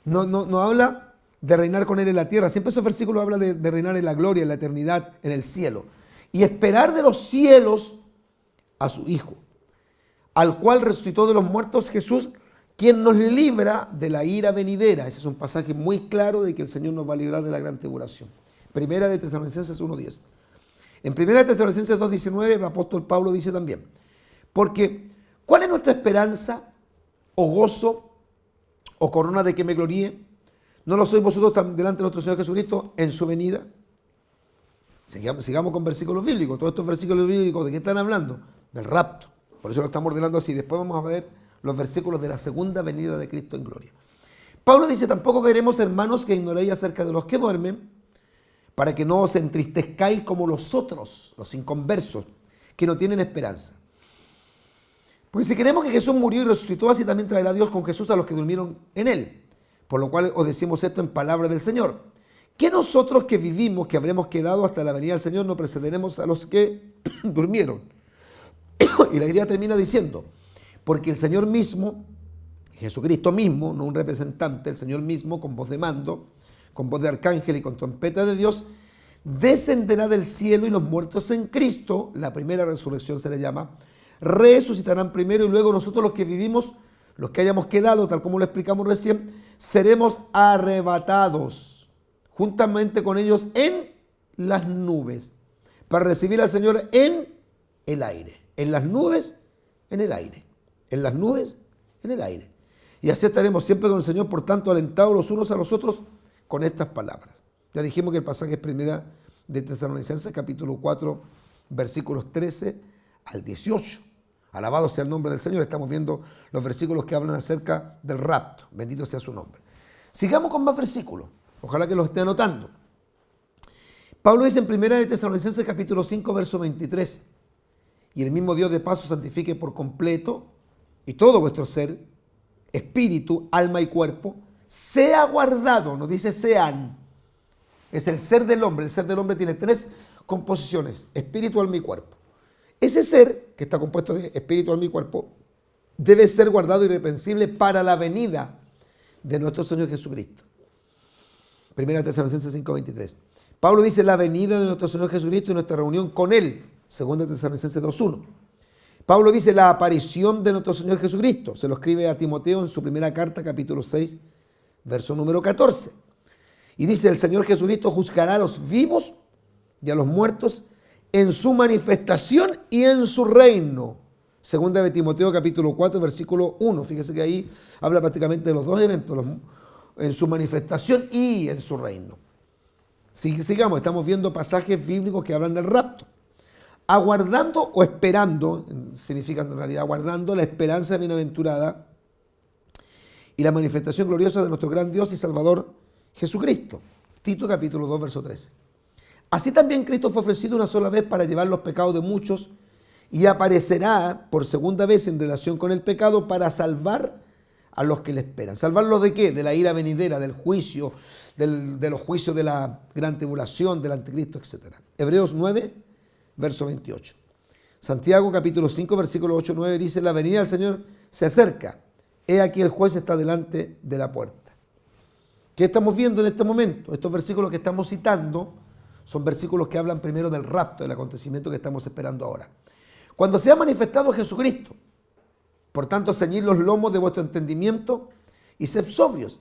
No habla de reinar con Él en la tierra. Siempre esos versículos hablan de reinar en la gloria, en la eternidad, en el cielo. Y esperar de los cielos a su Hijo, al cual resucitó de los muertos Jesús, quien nos libra de la ira venidera. Ese es un pasaje muy claro de que el Señor nos va a librar de la gran tribulación. Primera de Tesalonicenses 1:10. En Primera de Tesalonicenses 2:19 el apóstol Pablo dice también, porque ¿cuál es nuestra esperanza o gozo o corona de que me gloríe? ¿No lo sois vosotros delante de nuestro Señor Jesucristo en su venida? Sigamos con versículos bíblicos. Todos estos versículos bíblicos, ¿de qué están hablando? Del rapto. Por eso lo estamos ordenando así. Después vamos a ver los versículos de la segunda venida de Cristo en gloria. Pablo dice, tampoco queremos, hermanos, que ignoréis acerca de los que duermen, para que no os entristezcáis como los otros, los inconversos, que no tienen esperanza. Porque si queremos que Jesús murió y resucitó, así también traerá Dios con Jesús a los que durmieron en Él. Por lo cual os decimos esto en palabra del Señor, que nosotros que vivimos, que habremos quedado hasta la venida del Señor, no precederemos a los que durmieron. Y la idea termina diciendo, porque el Señor mismo, Jesucristo mismo, no un representante, el Señor mismo, con voz de mando, con voz de arcángel y con trompeta de Dios, descenderá del cielo y los muertos en Cristo, la primera resurrección se le llama, resucitarán primero y luego nosotros los que vivimos, los que hayamos quedado, tal como lo explicamos recién, seremos arrebatados juntamente con ellos en las nubes para recibir al Señor en el aire. En las nubes, en el aire. En las nubes, en el aire. Y así estaremos siempre con el Señor, por tanto, alentados los unos a los otros con estas palabras. Ya dijimos que el pasaje es primera de Tesalonicenses, capítulo 4, versículos 13 al 18. Alabado sea el nombre del Señor. Estamos viendo los versículos que hablan acerca del rapto. Bendito sea su nombre. Sigamos con más versículos. Ojalá que los esté anotando. Pablo dice en primera de Tesalonicenses, capítulo 5, verso 23. Y el mismo Dios de paz os santifique por completo y todo vuestro ser, espíritu, alma y cuerpo, sea guardado, nos dice sean. Es el ser del hombre. El ser del hombre tiene tres composiciones, espíritu, alma y cuerpo. Ese ser, que está compuesto de espíritu, alma y cuerpo, debe ser guardado irreprensible para la venida de nuestro Señor Jesucristo. Primera Tesalonicenses 5:23. Pablo dice la venida de nuestro Señor Jesucristo y nuestra reunión con Él. Segunda Tesalonicenses 2:1. Pablo dice la aparición de nuestro Señor Jesucristo. Se lo escribe a Timoteo en su primera carta, capítulo 6, verso número 14. Y dice, el Señor Jesucristo juzgará a los vivos y a los muertos en su manifestación y en su reino. Segunda de Timoteo, capítulo 4, versículo 1. Fíjese que ahí habla prácticamente de los dos eventos, en su manifestación y en su reino. Sigamos, estamos viendo pasajes bíblicos que hablan del rapto. Aguardando o esperando, significa en realidad aguardando la esperanza bienaventurada y la manifestación gloriosa de nuestro gran Dios y Salvador Jesucristo. Tito capítulo 2, verso 13. Así también Cristo fue ofrecido una sola vez para llevar los pecados de muchos y aparecerá por segunda vez en relación con el pecado para salvar a los que le esperan. ¿Salvarlos de qué? De la ira venidera, del juicio, de los juicios de la gran tribulación, del anticristo, etc. Hebreos 9, verso 28. Santiago capítulo 5, versículo 8-9 dice, la venida del Señor se acerca. He aquí el juez está delante de la puerta. ¿Qué estamos viendo en este momento? Estos versículos que estamos citando son versículos que hablan primero del rapto, del acontecimiento que estamos esperando ahora. Cuando se ha manifestado Jesucristo, por tanto, ceñid los lomos de vuestro entendimiento y sed sobrios,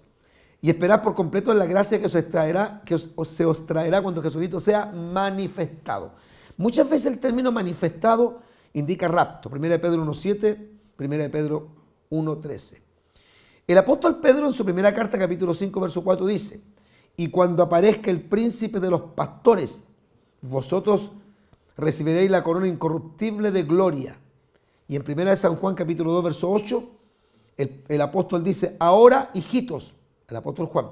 y esperad por completo en la gracia que se os traerá cuando Jesucristo sea manifestado. Muchas veces el término manifestado indica rapto. 1 de Pedro 1:7, 1 de Pedro 1:13. El apóstol Pedro en su primera carta, capítulo 5, verso 4 dice, y cuando aparezca el príncipe de los pastores, vosotros recibiréis la corona incorruptible de gloria. Y en 1 de San Juan, capítulo 2, verso 8, el apóstol dice, ahora, hijitos, el apóstol Juan,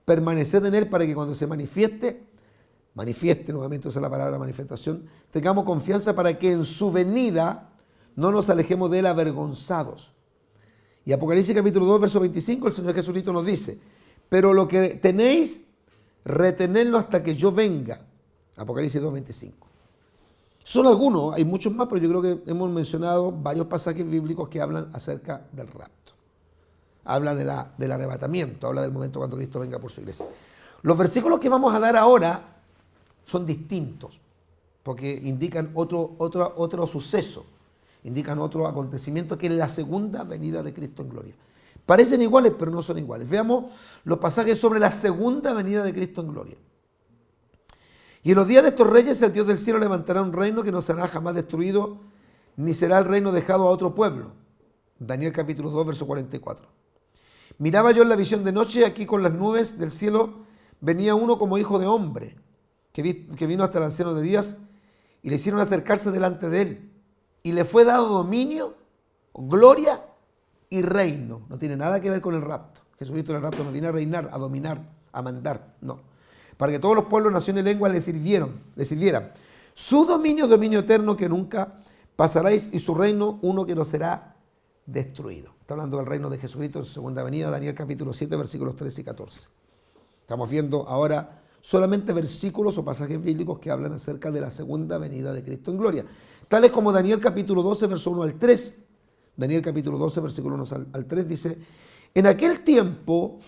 permaneced en él para que cuando se manifieste, nuevamente usa la palabra manifestación, tengamos confianza para que en su venida no nos alejemos de él avergonzados. Y Apocalipsis capítulo 2, verso 25, el Señor Jesucristo nos dice, pero lo que tenéis, retenedlo hasta que yo venga. Apocalipsis 2, 25. Son algunos, hay muchos más, pero yo creo que hemos mencionado varios pasajes bíblicos que hablan acerca del rapto. Habla del arrebatamiento, habla del momento cuando Cristo venga por su iglesia. Los versículos que vamos a dar ahora son distintos, porque indican otro suceso, indican otro acontecimiento que es la segunda venida de Cristo en gloria. Parecen iguales, pero no son iguales. Veamos los pasajes sobre la segunda venida de Cristo en gloria. Y en los días de estos reyes el Dios del cielo levantará un reino que no será jamás destruido, ni será el reino dejado a otro pueblo. Daniel capítulo 2, verso 44. Miraba yo en la visión de noche, aquí con las nubes del cielo venía uno como hijo de hombre, que vino hasta el anciano de días, y le hicieron acercarse delante de él. Y le fue dado dominio, gloria y reino. No tiene nada que ver con el rapto. Jesucristo en el rapto no viene a reinar, a dominar, a mandar, no. Para que todos los pueblos, naciones y lenguas le sirvieran. Su dominio eterno que nunca pasaréis, y su reino uno que no será destruido. Está hablando del reino de Jesucristo en su segunda venida, Daniel capítulo 7, versículos 13 y 14. Estamos viendo ahora solamente versículos o pasajes bíblicos que hablan acerca de la segunda venida de Cristo en gloria. Tales como Daniel capítulo 12, verso 1 al 3. Daniel capítulo 12, versículo 1 al 3 dice, en aquel tiempo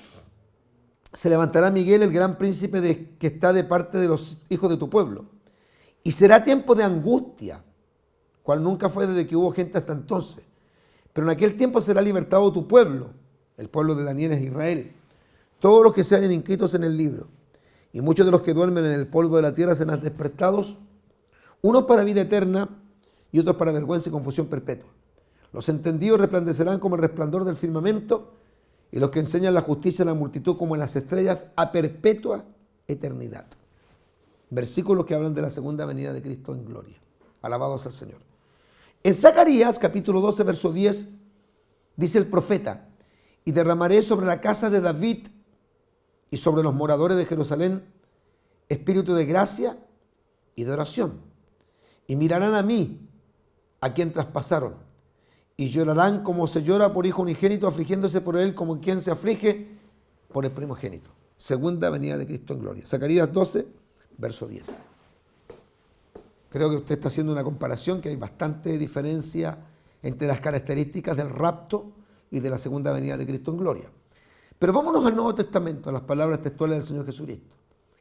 se levantará Miguel, el gran príncipe que está de parte de los hijos de tu pueblo. Y será tiempo de angustia, cual nunca fue desde que hubo gente hasta entonces. Pero en aquel tiempo será libertado tu pueblo, el pueblo de Daniel es Israel, todos los que se hayan inscritos en el libro. Y muchos de los que duermen en el polvo de la tierra serán despertados, unos para vida eterna y otros para vergüenza y confusión perpetua. Los entendidos resplandecerán como el resplandor del firmamento, y los que enseñan la justicia en la multitud como en las estrellas a perpetua eternidad. Versículos que hablan de la segunda venida de Cristo en gloria. Alabados al Señor. En Zacarías, capítulo 12, verso 10, dice el profeta, y derramaré sobre la casa de David y sobre los moradores de Jerusalén espíritu de gracia y de oración. Y mirarán a mí, a quien traspasaron, y llorarán como se llora por hijo unigénito, afligiéndose por él como quien se aflige por el primogénito. Segunda venida de Cristo en gloria. Zacarías 12, verso 10. Creo que usted está haciendo una comparación, que hay bastante diferencia entre las características del rapto y de la segunda venida de Cristo en gloria. Pero vámonos al Nuevo Testamento, a las palabras textuales del Señor Jesucristo,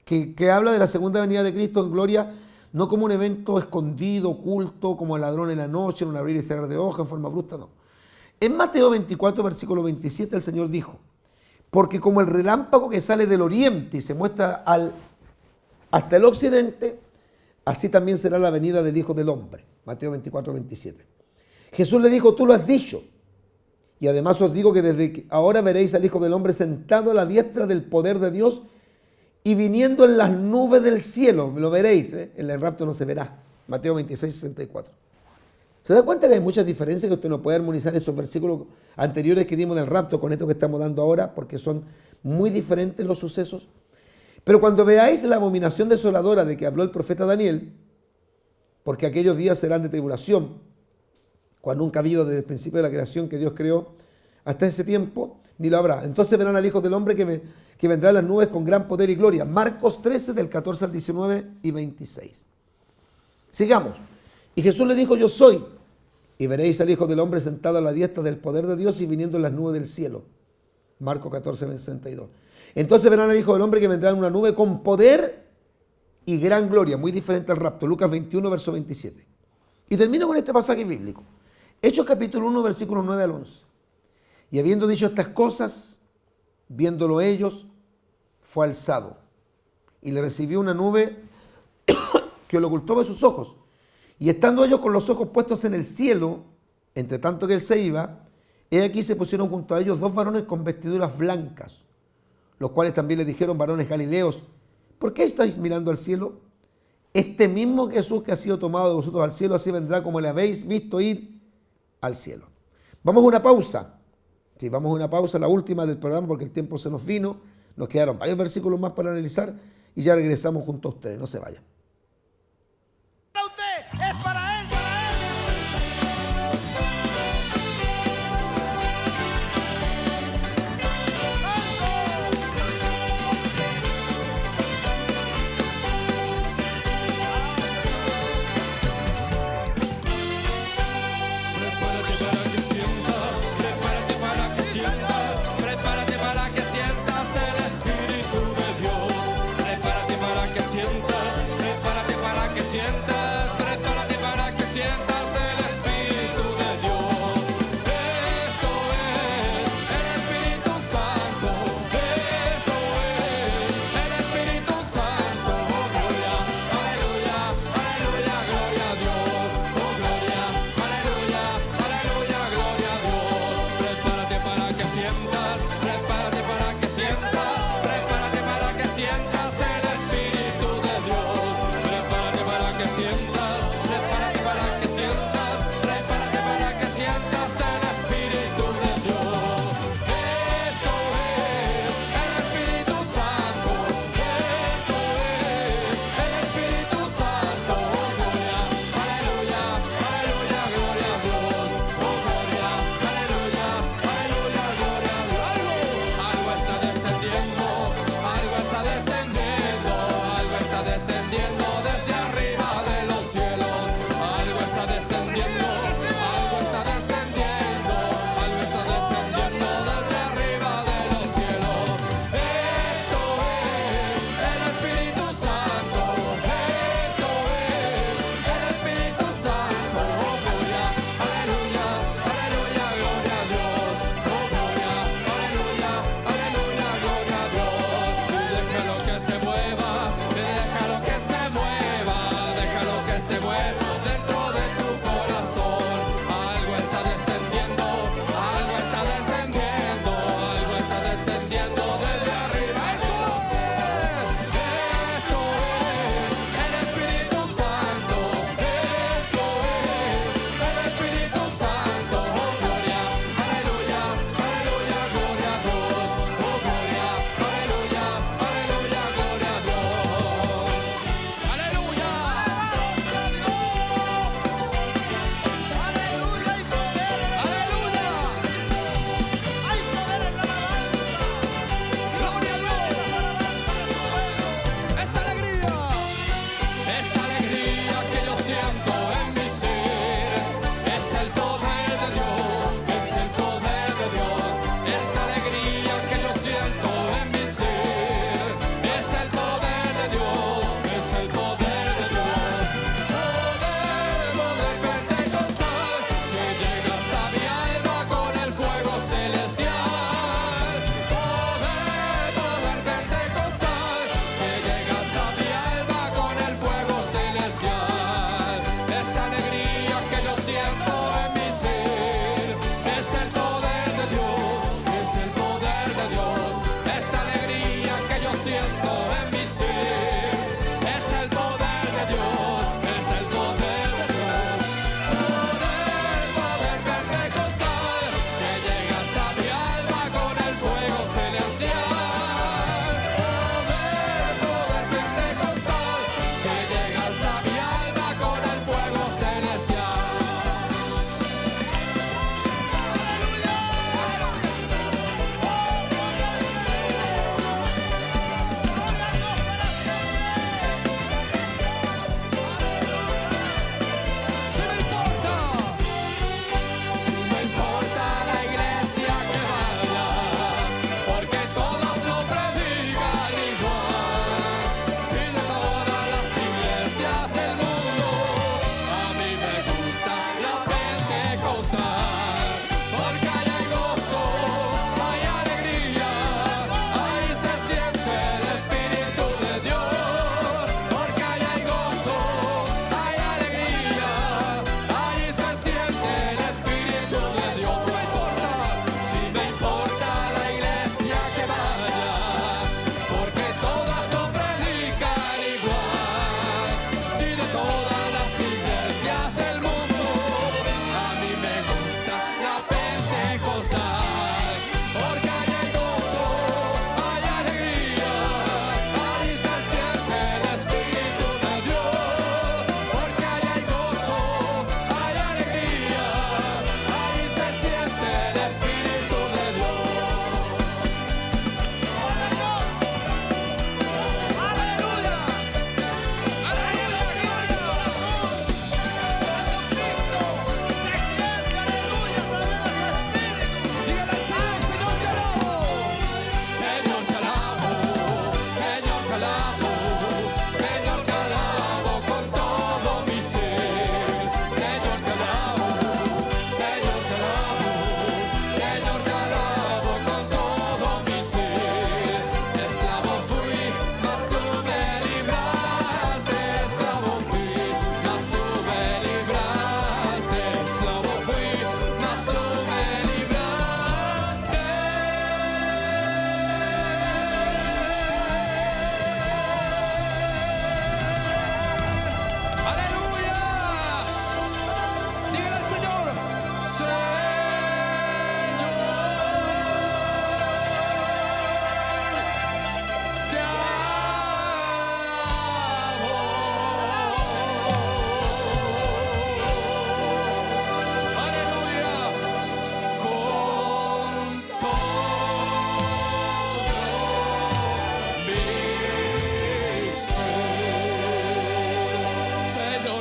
que habla de la segunda venida de Cristo en gloria, no como un evento escondido, oculto, como el ladrón en la noche, en un abrir y cerrar de hoja, en forma brusca, no. En Mateo 24, versículo 27, el Señor dijo, porque como el relámpago que sale del oriente y se muestra hasta el occidente, así también será la venida del Hijo del Hombre. Mateo 24, 27. Jesús le dijo, tú lo has dicho. Y además os digo que desde ahora veréis al Hijo del Hombre sentado a la diestra del poder de Dios y viniendo en las nubes del cielo. Lo veréis, en el rapto no se verá. Mateo 26, 64. ¿Se da cuenta que hay muchas diferencias, que usted no puede armonizar esos versículos anteriores que dimos del rapto con esto que estamos dando ahora, porque son muy diferentes los sucesos? Pero cuando veáis la abominación desoladora de que habló el profeta Daniel, porque aquellos días serán de tribulación, cual nunca ha habido desde el principio de la creación que Dios creó hasta ese tiempo, ni lo habrá. Entonces verán al Hijo del Hombre que vendrá en las nubes con gran poder y gloria. Marcos 13, del 14 al 19 y 26. Sigamos. Y Jesús le dijo, yo soy, y veréis al Hijo del Hombre sentado a la diestra del poder de Dios y viniendo en las nubes del cielo. Marcos 14, 62. Entonces verán al Hijo del Hombre que vendrá en una nube con poder y gran gloria, muy diferente al rapto. Lucas 21, verso 27. Y termino con este pasaje bíblico. Hechos capítulo 1, versículos 9 al 11. Y habiendo dicho estas cosas, viéndolo ellos, fue alzado. Y le recibió una nube que lo ocultó de sus ojos. Y estando ellos con los ojos puestos en el cielo, entre tanto que él se iba, he aquí se pusieron junto a ellos dos varones con vestiduras blancas, los cuales también les dijeron, varones galileos, ¿por qué estáis mirando al cielo? Este mismo Jesús que ha sido tomado de vosotros al cielo, así vendrá como le habéis visto ir al cielo. Vamos a una pausa. Sí, vamos a una pausa, la última del programa, porque el tiempo se nos vino. Nos quedaron varios versículos más para analizar y ya regresamos junto a ustedes. No se vayan. Para usted, es para él, Prepárate para que sientas el Espíritu de Dios. Prepárate para que sientas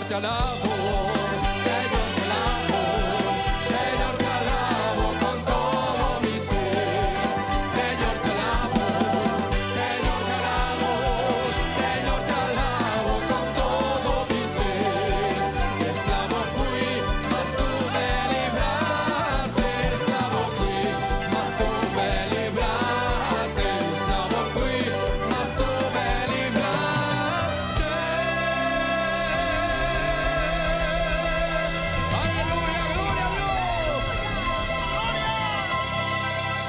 te alabo, Señor te alabo, Señor te alabo con todo mi ser. Señor te alabo, Señor te alabo, Señor te alabo con todo mi ser. Esclavo fui, mas tú me libraste. Esclavo fui, mas tú me libraste. Esclavo fui, mas tú me libraste. Aleluya, gloria a Dios.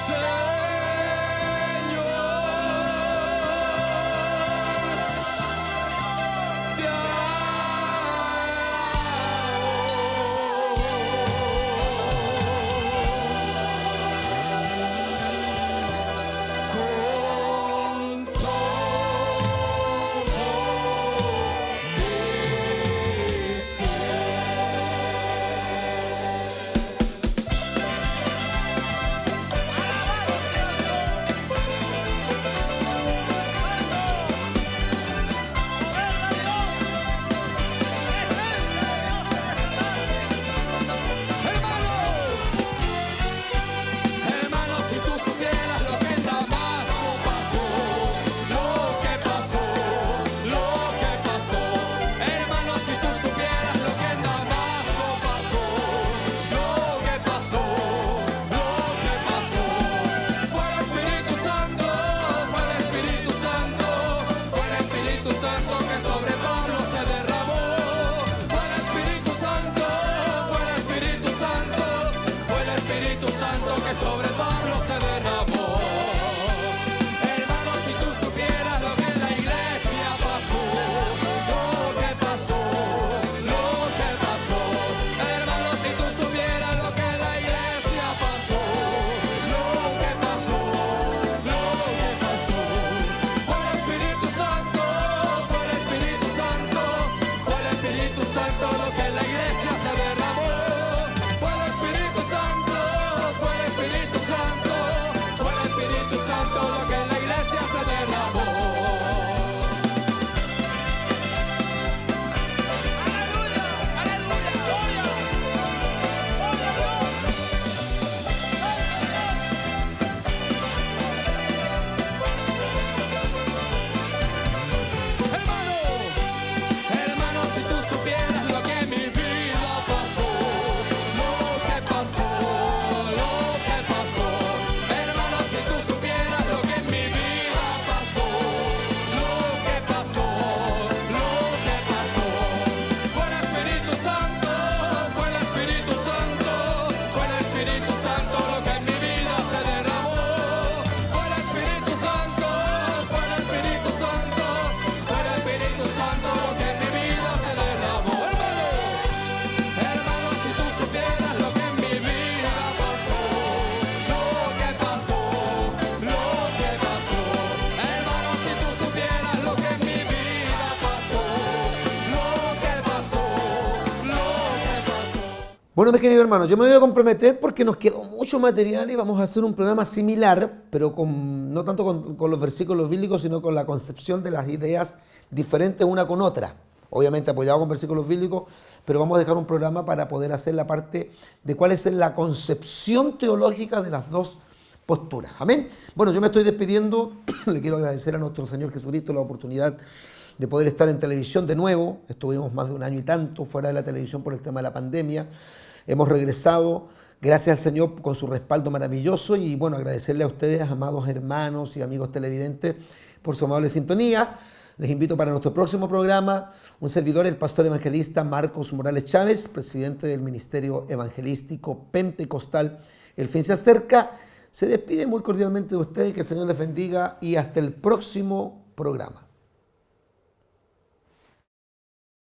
Señor, te alabo con todo mi ser. Hermano, si tú supieras lo que en Damasco pasó, lo que pasó, lo que pasó. Hermano, si tú supieras lo que en Damasco pasó, lo que pasó, lo que pasó. Fue el Espíritu Santo, fue el Espíritu Santo, fue el Espíritu Santo que sobre Pablo se derramó. Fue el Espíritu Santo, fue el Espíritu Santo, fue el Espíritu Santo que sobre Pablo se derramó. Hermano, si tú supieras lo que en la iglesia pasó, lo que pasó, lo que pasó. Hermano, si tú supieras lo que en la iglesia pasó, lo que pasó, lo que pasó. Fue el Espíritu Santo, fue el Espíritu Santo, fue el Espíritu Santo lo que en la iglesia se derramó. Fue el Espíritu Santo, fue el Espíritu Santo, fue el Espíritu Santo lo que en la iglesia se derramó. Hermano, hermano, si tú supieras lo que en mi vida pasó, lo que pasó, lo que pasó. Hermano, si tú supieras lo que en mi vida pasó, lo que pasó, lo que pasó. Fue el Espíritu Santo, fue el Espíritu Santo, fue el Espíritu Santo lo que en mi vida se derramó. Fue el Espíritu Santo, fue el Espíritu Santo, fue el Espíritu Santo lo que en mi vida se derramó. Hermano, si tú supieras lo que en mi vida pasó, lo que pasó, lo que pasó. Hermano, si tú supieras lo que en mi vida pasó, lo que pasó, lo que pasó. Bueno, mis queridos hermanos, yo me voy a comprometer porque nos quedó mucho material y vamos a hacer un programa similar, pero no tanto con los versículos bíblicos, sino con la concepción de las ideas diferentes una con otra. Obviamente apoyado con versículos bíblicos, pero vamos a dejar un programa para poder hacer la parte de cuál es la concepción teológica de las dos posturas. Amén. Bueno, yo me estoy despidiendo. Le quiero agradecer a nuestro Señor Jesucristo la oportunidad de poder estar en televisión de nuevo. Estuvimos más de un año y tanto fuera de la televisión por el tema de la pandemia. Hemos regresado, gracias al Señor, con su respaldo maravilloso. Y bueno, agradecerle a ustedes, amados hermanos y amigos televidentes, por su amable sintonía. Les invito para nuestro próximo programa, un servidor, el pastor evangelista Marcos Morales Chávez, presidente del Ministerio Evangelístico Pentecostal. El fin se acerca. Se despide muy cordialmente de ustedes, que el Señor les bendiga y hasta el próximo programa.